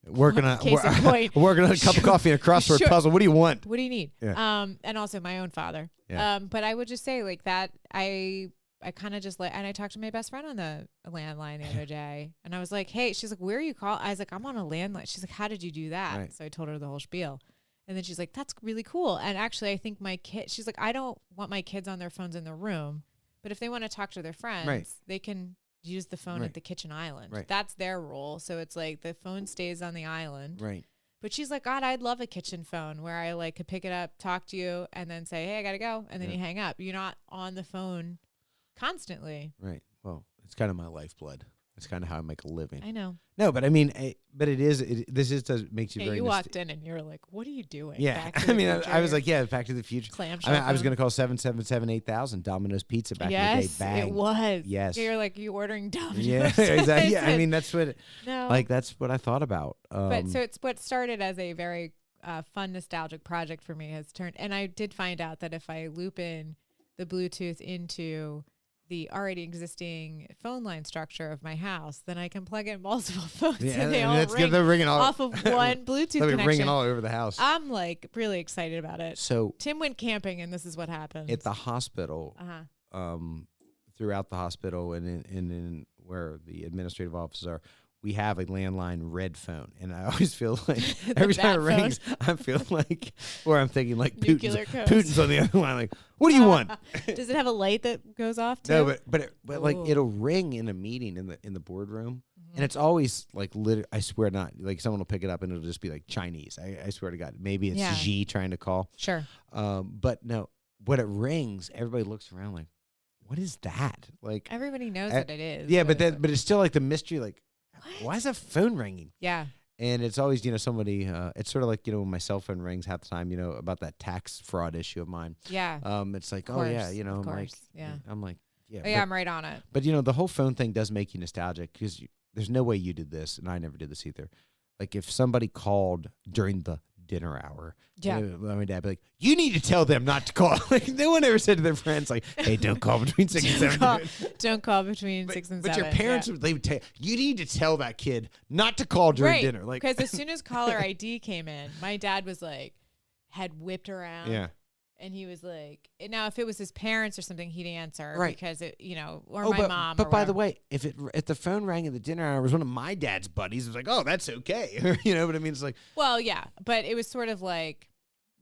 working on case in point. Working on a cup of coffee and a crossword puzzle. What do you want? What do you need? Yeah. And also my own father. Yeah. But I would just say like that I kind of just and I talked to my best friend on the landline the other day, and I was like, "Hey," she's like, "Where are you calling?" I was like, "I'm on a landline." She's like, "How did you do that?" Right. So I told her the whole spiel. And then she's like, "That's really cool." And actually, I think she's like, "I don't want my kids on their phones in the room, But if they want to talk to their friends, they can use the phone at the kitchen island. Right. That's their rule. So it's like the phone stays on the island. Right. But she's like, God, I'd love a kitchen phone where I like could pick it up, talk to you, and then say, hey, I gotta go, and then you hang up. You're not on the phone constantly. Right. Well, it's kind of my lifeblood. It's kind of how I make a living. I know. No, but I mean, this does makes you very. You walked in and you were like, "What are you doing?" Yeah, Back to I the mean, future? I was like, "Yeah, Back to the Future." Clamshell I was phone. going to call 777-8000 Domino's Pizza back in the day. Bang. It was. Yes. You're like, you ordering Domino's. Yeah, exactly. Yeah, I mean, that's what. No. Like that's what I thought about. But so it's what started as a very fun, nostalgic project for me has turned, and I did find out that if I loop in the Bluetooth into the already existing phone line structure of my house, then I can plug in multiple phones and they all ring they're ringing all off of one Bluetooth they'll be connection. ringing all over the house. I'm like really excited about it. So Tim went camping, and this is what happened at the hospital. Throughout the hospital and in where the administrative offices are, we have a landline red phone, and I always feel like every time it rings, I feel like, or I'm thinking like Putin's on the other line. Like, what do you want? Does it have a light that goes off too? No, but like it'll ring in a meeting in the boardroom, and it's always like I swear not like someone will pick it up and it'll just be like Chinese. I swear to God, maybe it's Xi trying to call. Sure. But no, when it rings, everybody looks around like, what is that? Like everybody knows what it is. Yeah, but it's still like the mystery. Like, why is that phone ringing? Yeah. And it's always, somebody, it's sort of like, when my cell phone rings half the time, about that tax fraud issue of mine. Yeah. It's like, of course, I'm like, yeah. I'm like, yeah. Oh, yeah, I'm right on it. But, the whole phone thing does make you nostalgic because there's no way you did this, and I never did this either. Like, if somebody called during the dinner hour, my dad would be like, you need to tell them not to call. Like, no one ever said to their friends, like, hey, don't call between 6 and 7. Don't call between 6 and 7. But your parents, they would tell you need to tell that kid not to call during dinner. Like, because as soon as caller ID came in, my dad was like, had whipped around. Yeah. And he was like, now if it was his parents or something, he'd answer because it, or my mom. But by the way, if the phone rang at the dinner hour, it was one of my dad's buddies. It was like, oh, that's okay. But I mean, it's like, well, yeah, but it was sort of like,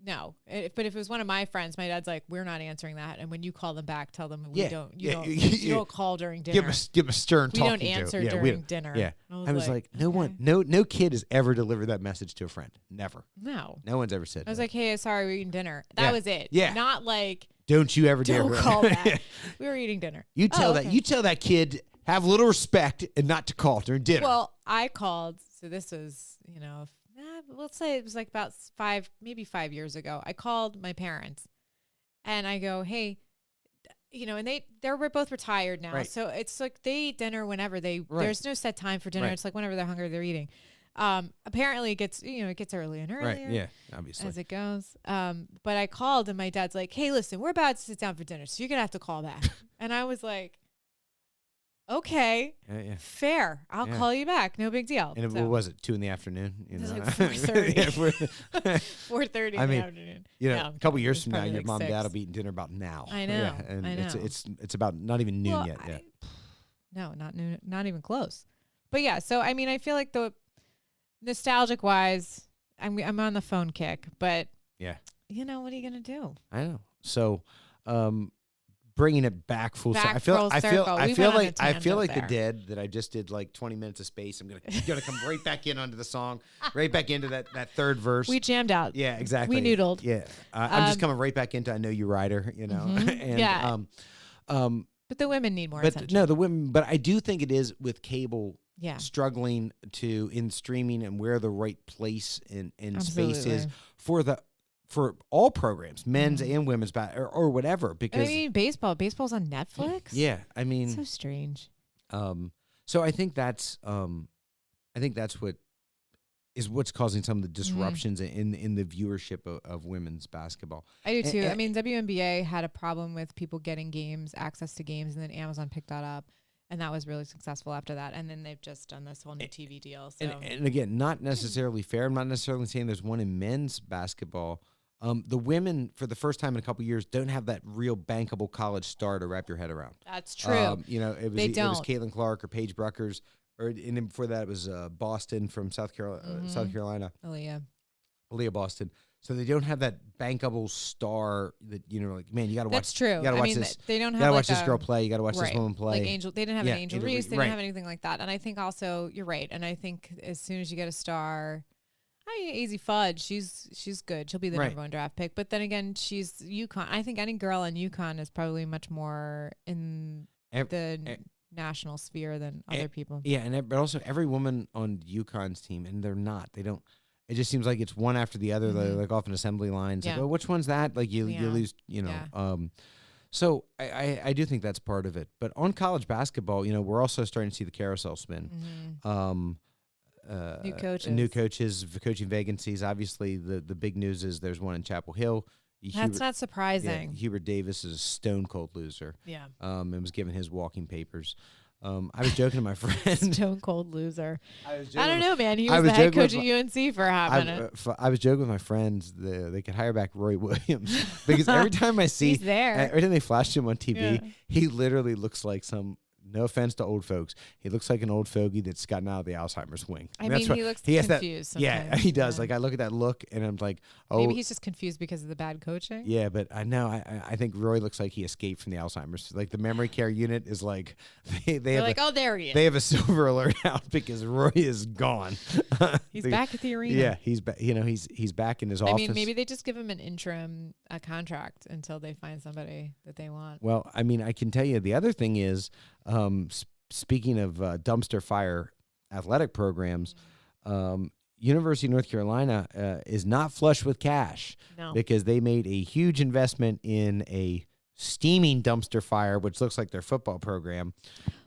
no. But if it was one of my friends, my dad's like, we're not answering that. And when you call them back, tell them you don't call during dinner. Give a stern talking to. We don't answer during dinner. Yeah. I was like, no kid has ever delivered that message to a friend. Never. No one's ever said. I was like, hey, sorry, we're eating dinner. That was it. Yeah. Not like, don't you ever dare call that. We were eating dinner. You tell that. You tell that kid have a little respect and not to call during dinner. Well, I called. So this was, let's say it was like about 5 years ago. I called my parents and I go, hey, and they're both retired now. Right. So it's like they eat dinner whenever there's no set time for dinner. Right. It's like whenever they're hungry, they're eating. Apparently it gets earlier and earlier. Right. Yeah. Obviously. As it goes. But I called and my dad's like, hey, listen, we're about to sit down for dinner. So you're going to have to call back. And I was like, okay, fair. I'll call you back. No big deal. And what was it, 2 in the afternoon? It was like 4:30. 4:30 in the afternoon. A couple years from now, your mom and dad will be eating dinner about now. I know. Yeah, and I know. It's about not even noon yet. No, not noon. Not even close. But yeah, so I mean, I feel like the nostalgic wise, I'm on the phone kick. But what are you gonna do? I know. So. Bringing it back full circle. I feel like the dead that I just did like 20 minutes of space. I'm gonna come right back in onto the song, right back into that third verse. We jammed out. Yeah, exactly. We noodled. Yeah, I'm just coming right back into I Know You Rider. And, but the women need more attention. No, the women. But I do think it is with cable. Yeah. Struggling in streaming and where the right place in space is for all programs, men's and women's or whatever. Because baseball's on Netflix. Yeah, I mean, so strange. So I think that's what's causing some of the disruptions in the viewership of women's basketball. I do too. I mean, WNBA had a problem with people getting access to games, and then Amazon picked that up. And that was really successful after that. And then they've just done this whole new TV deal. So. And again, not necessarily fair. I'm not necessarily saying there's one in men's basketball. The women, for the first time in a couple of years, don't have that real bankable college star to wrap your head around. That's true. It was Kaitlyn Clark or Paige Bruckers, and then before that it was Boston from South Carolina. Lydia Boston. So they don't have that bankable star that like, man, you got to watch. That's true. You got to watch this. They don't You have got to like watch this girl play. You got to watch this woman play. Like Angel, they didn't have an Angel Reese. They right. didn't have anything like that. And I think also you're right. And I think as soon as you get a star, Easy Fudge, she's good. She'll be the number 1 draft pick. But then again, she's UConn. I think any girl in UConn is probably much more in the national sphere than other people. Yeah, but also every woman on UConn's team, and they're not. They don't. It just seems like it's one after the other. They're like off an assembly line. It's like, well, which one's that? Like you lose, So I do think that's part of it. But on college basketball, we're also starting to see the carousel spin. New coaches, coaching vacancies. Obviously, the big news is there's one in Chapel Hill. That's not surprising. Hubert Davis is a stone cold loser. Yeah. And was given his walking papers. I was joking to my friend. Stone cold loser. I don't know, man. He was the head coach at UNC for a hot minute. I was joking with my friends. They could hire back Roy Williams because every time I see, he's there. Every time they flash him on TV, he literally looks like some. No offense to old folks, he looks like an old fogey that's gotten out of the Alzheimer's wing. I mean, he looks confused. Yeah, he does. Like I look at that look, and I'm like, oh, maybe he's just confused because of the bad coaching. Yeah, but I know I think Roy looks like he escaped from the Alzheimer's. Like the memory care unit is like they have oh, there he is. They have a silver alert out because Roy is gone. He's back at the arena. Yeah, he's back. He's back in his office. I mean, maybe they just give him an interim contract until they find somebody that they want. Well, I mean, I can tell you the other thing is. Speaking of dumpster fire athletic programs, University of North Carolina is not flush with cash because they made a huge investment in a steaming dumpster fire, which looks like their football program.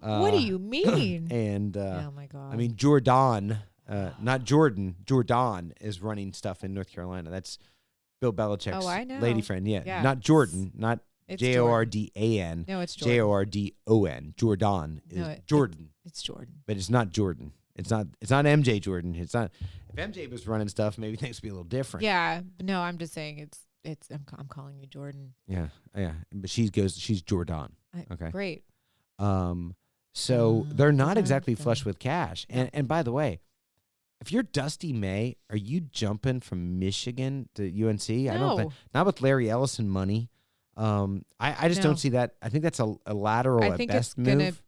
What do you mean? And oh my God! I mean Jordan, not Jordan. Jordan is running stuff in North Carolina. That's Bill Belichick's lady friend. Yeah, not Jordan, not. Jordan. No, it's Jordan. Jordon. Jordan is Jordan. It's Jordan. But it's not Jordan. It's not MJ Jordan. It's not. If MJ was running stuff, maybe things would be a little different. Yeah. But no, I'm just saying it's I'm calling you Jordan. Yeah. But she's Jordan. Okay. Great. So they're not exactly flush with cash. And by the way, if you're Dusty May, are you jumping from Michigan to UNC? No. I don't think not with Larry Ellison money. I just don't see that. I think that's a lateral at best move.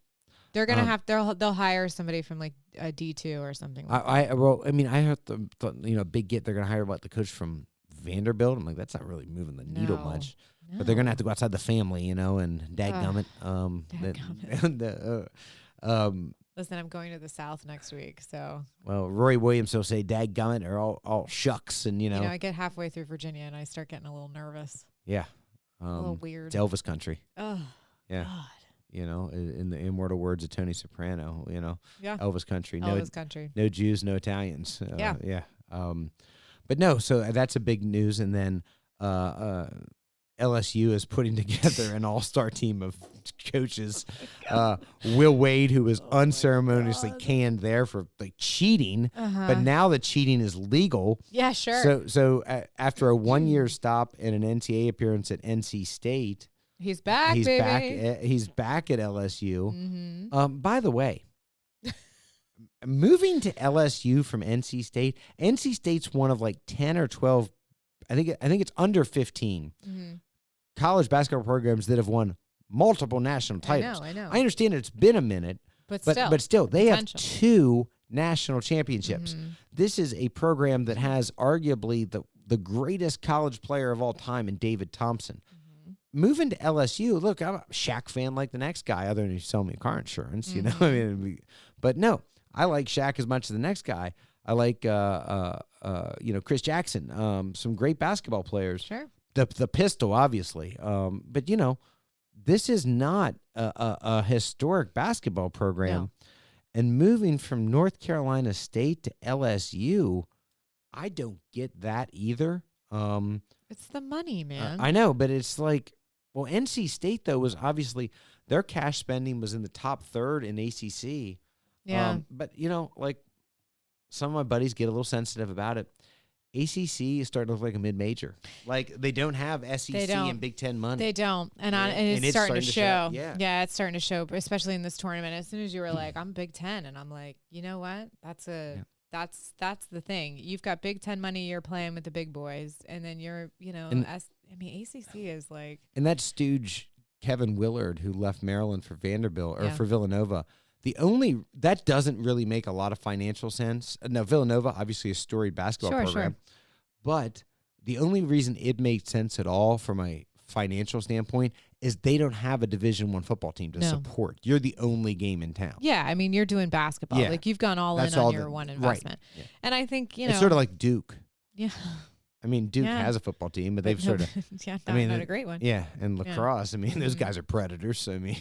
They're gonna have they'll hire somebody from like a D2 or something. Like I heard the big get. They're gonna hire the coach from Vanderbilt. I'm like, that's not really moving the needle much. No. But they're gonna have to go outside the family, and dadgummit. Listen, I'm going to the South next week, so. Well, Roy Williams will say dadgummit or all shucks, and I get halfway through Virginia and I start getting a little nervous. Yeah. A little weird. It's Elvis country. Oh, yeah. God. In the immortal words of Tony Soprano, yeah. Elvis country. Elvis country. No Jews, no Italians. Yeah. But no, so that's a big news. And then LSU is putting together an all-star team of coaches. Will Wade, who was unceremoniously canned there for cheating, but now the cheating is legal. Yeah, sure. So after a 1-year stop and an NCAA appearance at NC State, he's back. He's baby. He's back at LSU. Mm-hmm. By the way, moving to LSU from NC State. NC State's one of 10 or 12. I think it's under 15 college basketball programs that have won multiple national titles. I know. I understand it's been a minute, but still they have 2 national championships. This is a program that has arguably the greatest college player of all time in David Thompson. Moving to LSU, look, I'm a Shaq fan like the next guy, other than he's selling me car insurance, but no, I like Shaq as much as the next guy. I like, Chris Jackson, some great basketball players. Sure. The Pistol, obviously. But, this is not a historic basketball program. No. And moving from North Carolina State to LSU, I don't get that either. It's the money, man. I know, but it's NC State, though, was obviously their cash spending was in the top third in ACC. Yeah. But, some of my buddies get a little sensitive about it. ACC is starting to look like a mid-major. They don't have SEC and Big Ten money. They don't. And it's starting to show. Yeah, it's starting to show, especially in this tournament. As soon as you were like, I'm Big Ten, and I'm like, you know what? That's a That's the thing. You've got Big Ten money. You're playing with the big boys, and then you're, ACC is like. And that stooge Kevin Willard, who left Maryland for Vanderbilt or for Villanova, that doesn't really make a lot of financial sense. No, Villanova, obviously a storied basketball program, but the only reason it made sense at all from a financial standpoint is they don't have a Division I football team to support. You're the only game in town. Yeah, I mean, you're doing basketball. Yeah. Like, you've gone all in on your one investment. Right. Yeah. And I think, it's sort of like Duke. Yeah. I mean, Duke has a football team, but they've sort of... not a great one. Yeah, and lacrosse. I mean, those guys are predators, so I mean,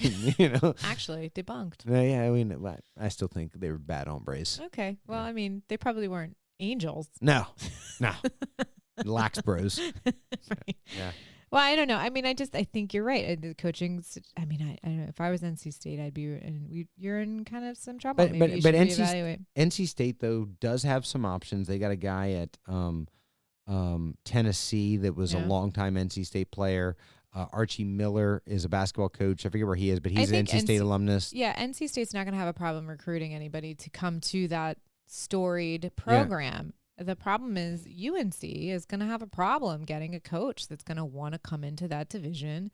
Actually, debunked. Yeah, I mean, I still think they were bad hombres. Okay. Well, I mean, they probably weren't angels. No. Lax bros. Right. Yeah. Well, I don't know. I mean, I think you're right. The coaching. I mean, I don't know. If I was NC State, I'd be, and you're in kind of some trouble. But NC State though does have some options. They got a guy at Tennessee that was a longtime NC State player. Archie Miller is a basketball coach. I forget where he is, but he's an NC State alumnus. Yeah, NC State's not going to have a problem recruiting anybody to come to that storied program. Yeah. The problem is UNC is going to have a problem getting a coach that's going to want to come into that division.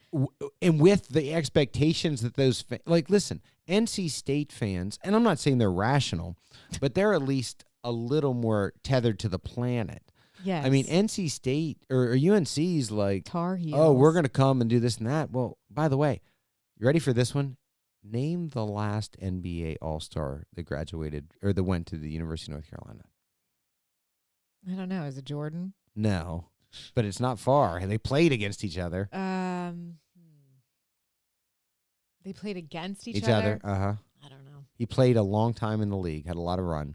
And with the expectations that those listen, NC State fans, and I'm not saying they're rational, but they're at least a little more tethered to the planet. Yes. I mean, NC State or UNC's like, Tar Heels. Oh, we're going to come and do this and that. Well, by the way, you ready for this one? Name the last NBA All-Star that graduated or that went to the University of North Carolina. I don't know. Is it Jordan? No, but it's not far. They played against each other. They played against each other? Uh-huh. I don't know. He played a long time in the league, had a lot of run.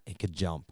He could jump.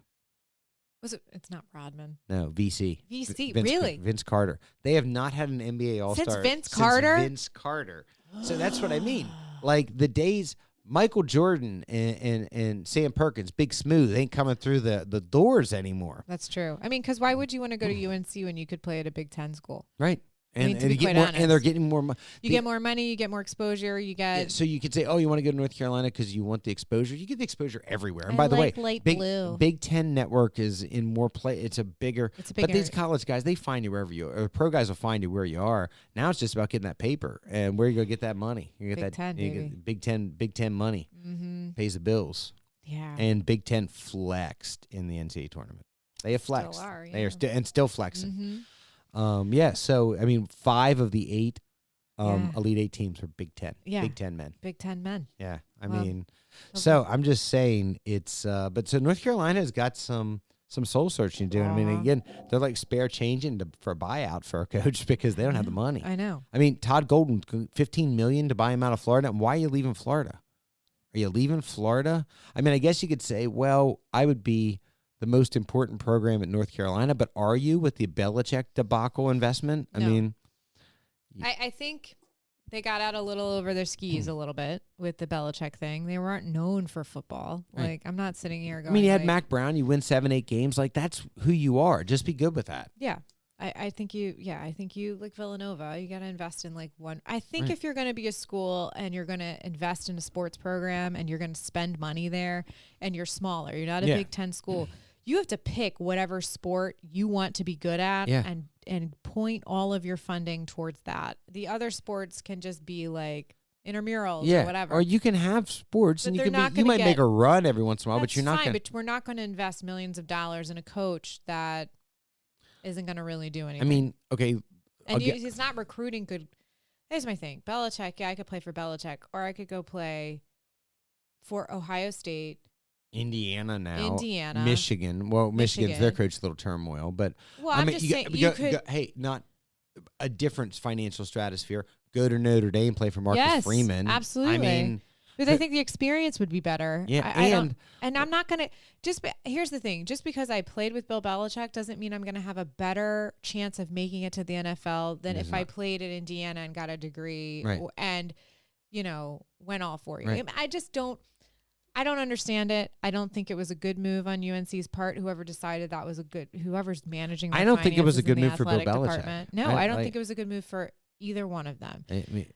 Was it? It's not Rodman. No, VC. Really? Vince Carter. They have not had an NBA All-Star since Vince Carter? So that's what I mean. Like the days... Michael Jordan and Sam Perkins, Big Smooth, ain't coming through the doors anymore. That's true. I mean, because why would you want to go to UNC when you could play at a Big Ten school? Right. And you get more, and they're getting more money. You get more money, you get more exposure, you get... Yeah, so you could say, oh, you want to go to North Carolina because you want the exposure. You get the exposure everywhere. And by the way, Big Ten Network is in more play. It's a bigger... But these college guys, they find you wherever you are. Or pro guys will find you where you are. Now it's just about getting that paper and where you go get that money. You get Big Ten money. Mm-hmm. Pays the bills. Yeah. And Big Ten flexed in the NCAA tournament. They have flexed. Still are, yeah. They are still flexing. Mm-hmm. So I mean, 5 of the 8 Elite 8 teams are Big Ten. Yeah. Big Ten men. Big Ten men. Yeah. I mean, so I'm just saying it's but so North Carolina has got some soul searching to do. I mean, again, they're like spare changing for a buyout for a coach because they don't have the money. I know. I mean, Todd Golden, $15 million to buy him out of Florida. And why are you leaving Florida? Are you leaving Florida? I mean, I guess you could say, well, I would be the most important program at North Carolina, but are you with the Belichick debacle investment? No. I mean, I think they got out a little over their skis a little bit with the Belichick thing. They weren't known for football. Right. Like, I'm not sitting here going, I mean, you had Mac Brown, you win 7-8 games. Like, that's who you are. Just be good with that. Yeah. I think you like Villanova, you got to invest in like one. I think if you're going to be a school and you're going to invest in a sports program and you're going to spend money there and you're smaller, you're not a Big Ten school, you have to pick whatever sport you want to be good at and point all of your funding towards that. The other sports can just be like intramurals or whatever. Or you can have sports but and you might make a run every once in a while, but you're not going to. But we're not going to invest millions of dollars in a coach that isn't going to really do anything. I mean, okay. And he's not recruiting good. Here's my thing. Belichick, I could play for Belichick, or I could go play for Ohio State. Indiana now. Indiana. Michigan. Well, Michigan's their coach, a little turmoil. But I'm just saying, you could. Hey, not a different financial stratosphere. Go to Notre Dame, play for Marcus Freeman. Absolutely. I mean, because I think the experience would be better. Yeah, and I'm not going to here's the thing. Just because I played with Bill Belichick doesn't mean I'm going to have a better chance of making it to the NFL than if I played at Indiana and got a degree and, went all for you. Right. I don't understand it. I don't think it was a good move on UNC's part. Whoever's managing I don't think it was a good move for Bill Belichick. Department. No, I don't think it was a good move for either one of them. I mean,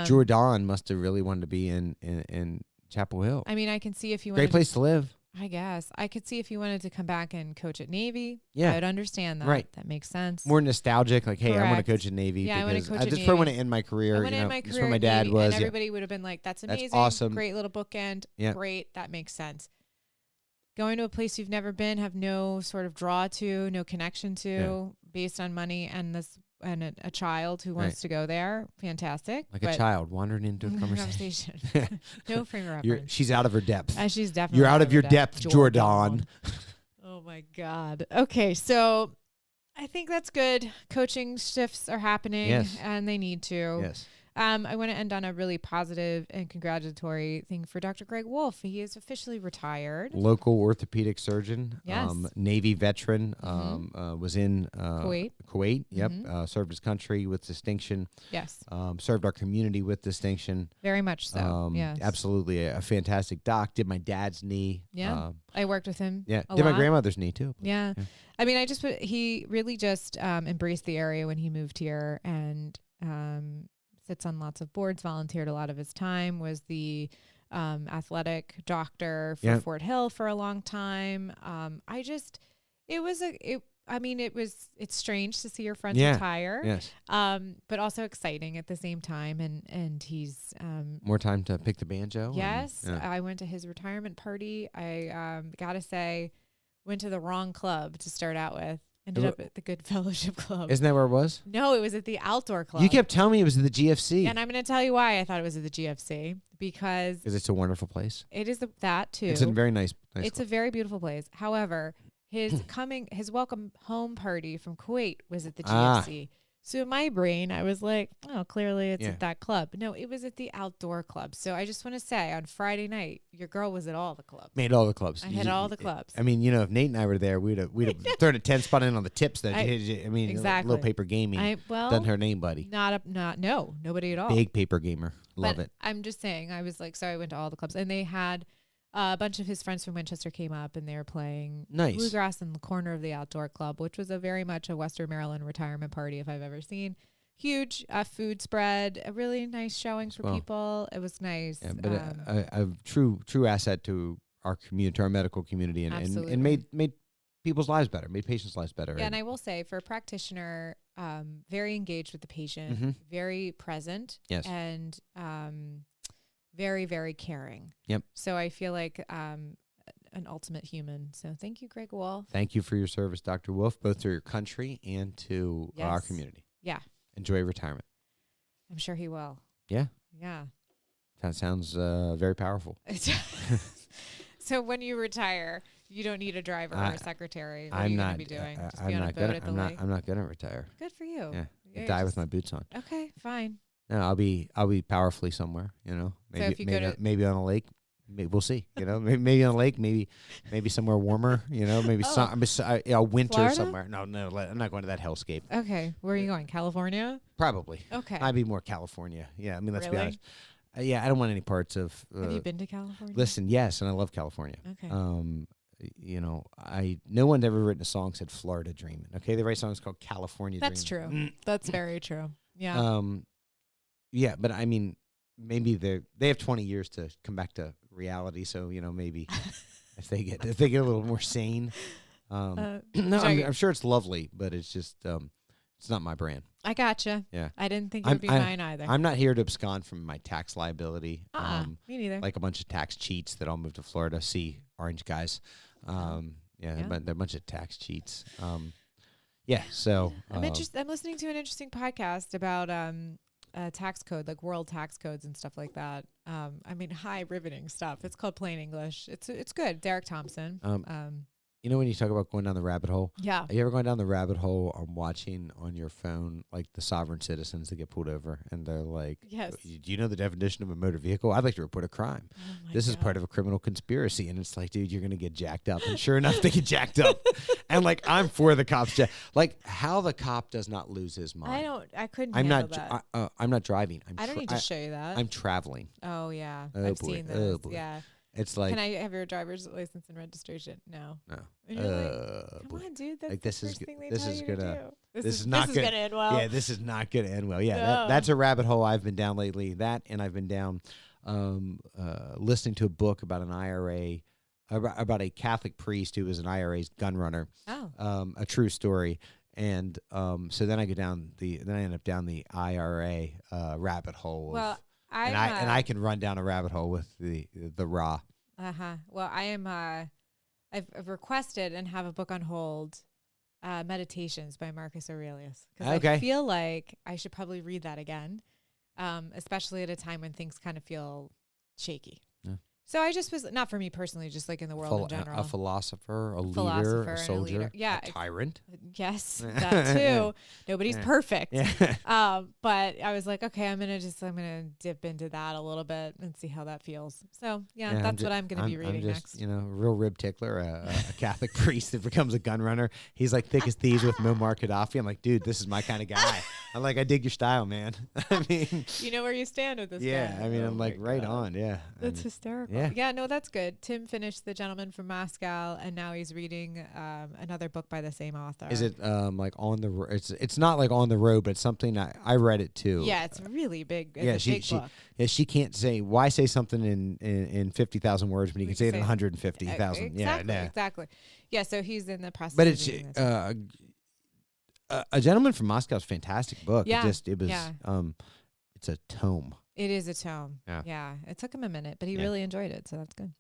Jordan must have really wanted to be in Chapel Hill. I mean, I can see if you great place to live. I guess I could see if you wanted to come back and coach at Navy. Yeah. I would understand that. Right. That makes sense. More nostalgic, like, hey, I want to Correct. coach at Navy. Yeah, I wanna because coach I at just probably want to Navy. end my career. I went in my That's career where my at dad Navy, was. and Yeah. everybody would have been like, "That's amazing, awesome. Great little bookend, Yeah. great, that makes sense." Going to a place you've never been, have no sort of draw to, no connection to, based on money and a child who wants to go there, fantastic. Like a child wandering into a conversation. No frame of reference. She's out of her depth. She's definitely You're out of your depth, Jordan. Oh my God. Okay, so I think that's good. Coaching shifts are happening, Yes. and they need to. Yes. I want to end on a really positive and congratulatory thing for Dr. Gregg Wolff. He is officially retired. Local orthopedic surgeon, Yes. Navy veteran, was in Kuwait. Yep. Served his country with distinction. Yes. Served our community with distinction. Very much so. Yes. Absolutely a fantastic doc. Did my dad's knee. Yeah. I worked with him. Yeah. a Did lot. my grandmother's knee too. Yeah. I mean, he really just embraced the area when he moved here, and sits on lots of boards, volunteered a lot of his time, was the athletic doctor for Fort Hill for a long time. It's strange to see your friends retire. Yes. But also exciting at the same time. And he's, more time to pick the banjo. yes, I went to his retirement party. I, gotta say, went to the wrong club to start out with. Ended up at the Good Fellowship Club. Isn't that where it was? No, it was at the Outdoor Club. You kept telling me it was at the GFC. And I'm going to tell you why I thought it was at the GFC, because it's a wonderful place. it is that too. It's a very nice It's a very beautiful place. However, his welcome home party from Kuwait was at the GFC. So in my brain, I was like, oh, clearly it's at that club. No, it was at the Outdoor Club. So I just want to say, on Friday night, your girl was at all the clubs. Made all the clubs. I hit all the clubs. I mean, if Nate and I were there, we'd have thrown a 10 spot in on the tips. That exactly. Little paper gaming. Doesn't hurt anybody. Nobody at all. Big paper gamer. Love it. I'm just saying, I was like, so I went to all the clubs, and they had a bunch of his friends from Winchester came up, and they were playing bluegrass in the corner of the Outdoor Club, which was very much a Western Maryland retirement party if I've ever seen. Huge food spread, a really nice showing for people. It was nice. Yeah, but a true asset to our community, to our medical community, and made people's lives better, made patients' lives better. Yeah, and I will say, for a practitioner, very engaged with the patient, very present, and very, very caring. Yep. So I feel like an ultimate human. So thank you, Gregg Wolff. Thank you for your service, Dr. Wolff, both to your country and to our community. Yeah. Enjoy retirement. I'm sure he will. Yeah. Yeah. That sounds very powerful. So when you retire, you don't need a driver or a secretary. What are I'm you not. Going to be doing? Just I'm be on not a boat gonna. at the I'm lake? not. I'm not gonna retire. Good for you. Yeah. Yeah, Die with my boots on. Okay, fine. No, I'll be powerfully somewhere. Maybe so if you maybe on a lake. We'll see. Maybe on a lake. Maybe somewhere warmer. Maybe winter Florida? somewhere. No, I'm not going to that hellscape. Okay, where are you going? California? Probably. Okay. I'd be more California. Yeah, let's be Really? honest. I don't want any parts of. Have you been to California? Listen, yes, and I love California. Okay. No one's ever written a song said Florida Dreamin'. Okay, they write songs called California Dreamin'. That's true. That's very true. Yeah. Yeah, but I mean, maybe they have 20 years to come back to reality. So maybe if they get a little more sane. No, I'm sure it's lovely, but it's just it's not my brand. I gotcha. Yeah, I didn't think it would be mine either. I'm not here to abscond from my tax liability. Me neither. Like a bunch of tax cheats that all moved to Florida. See, orange guys. They're a bunch of tax cheats. So I'm listening to an interesting podcast about tax code, like world tax codes and stuff like that. High riveting stuff. It's called Plain English. It's good. Derek Thompson. When you talk about going down the rabbit hole, yeah. Are you ever going down the rabbit hole on watching on your phone, like the sovereign citizens that get pulled over and they're like, yes. Do you know the definition of a motor vehicle? I'd like to report a crime. This is part of a criminal conspiracy. And it's like, dude, you're going to get jacked up. And sure enough, they get jacked up. And I'm for the cops. How the cop does not lose his mind. I couldn't handle that. I'm not driving. I don't need to show you that. I'm traveling. Oh, yeah. Oh, I've boy. seen those. Oh, boy. Yeah. It's like, can I have your driver's license and registration? No. And you're come on, dude. That's this the is first thing they this tell is you gonna to do. this is not gonna end well. Yeah, this is not gonna end well. Yeah, No. that's a rabbit hole I've been down lately. That, and I've been down listening to a book about an IRA about a Catholic priest who was an IRA's gun runner. Oh. A true story. And so then I end up down the IRA rabbit hole. Well, I can run down a rabbit hole with the raw. Well, I am. I've requested and have a book on hold. Meditations by Marcus Aurelius. Because I feel like I should probably read that again, especially at a time when things kind of feel shaky. Yeah. So I just was, not for me personally, just like in the world in general. A philosopher, a leader, a soldier, yeah, a tyrant. Yes, that too. Nobody's perfect. Yeah. But I was like, okay, I'm gonna dip into that a little bit and see how that feels. So yeah, that's what I'm gonna be reading next. Real rib tickler, a Catholic priest that becomes a gun runner. He's like thick as thieves with Muammar Gaddafi. I'm like, dude, this is my kind of guy. I'm like, I dig your style, man. I mean, you know where you stand with this guy. Yeah, I mean, I'm like, right on. Yeah, that's hysterical. Yeah, no, that's good. Tim finished The Gentleman from Moscow, and now he's reading another book by the same author. Is it like on the? It's not like On the Road, but it's something I read it too. Yeah, it's really big. It's a big book. Yeah, she can't say why say something in 50,000 words when you can say it in 150,000. Exactly. Yeah, so he's in the process. But it's A Gentleman from Moscow is a fantastic book. Yeah, it's a tome. It is a tome. Yeah. It took him a minute, but he really enjoyed it, so that's good.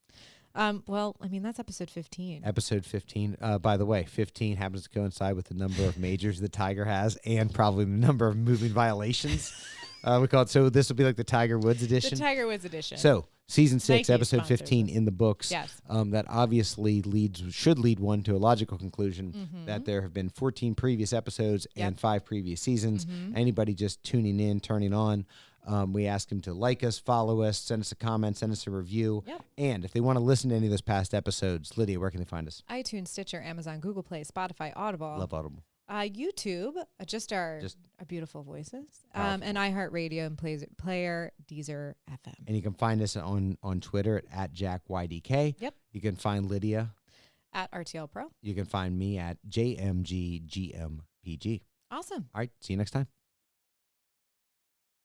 Well, I mean, that's episode 15. Episode 15. By the way, 15 happens to coincide with the number of majors the Tiger has and probably the number of moving violations. We call it. So this will be like the Tiger Woods edition. The Tiger Woods edition. So season 6, Nike episode 15 in the books. Yes. That obviously should lead one to a logical conclusion that there have been 14 previous episodes and 5 previous seasons. Anybody just tuning in, turning on, we ask them to like us, follow us, send us a comment, send us a review. Yep. And if they want to listen to any of those past episodes, Lydia, where can they find us? iTunes, Stitcher, Amazon, Google Play, Spotify, Audible. Love Audible. YouTube, just our beautiful voices, and iHeartRadio and Player, Deezer, FM. And you can find us on Twitter at JackYDK. Yep. You can find Lydia at RTL Pro. You can find me at JMGGMPG. Awesome. All right. See you next time.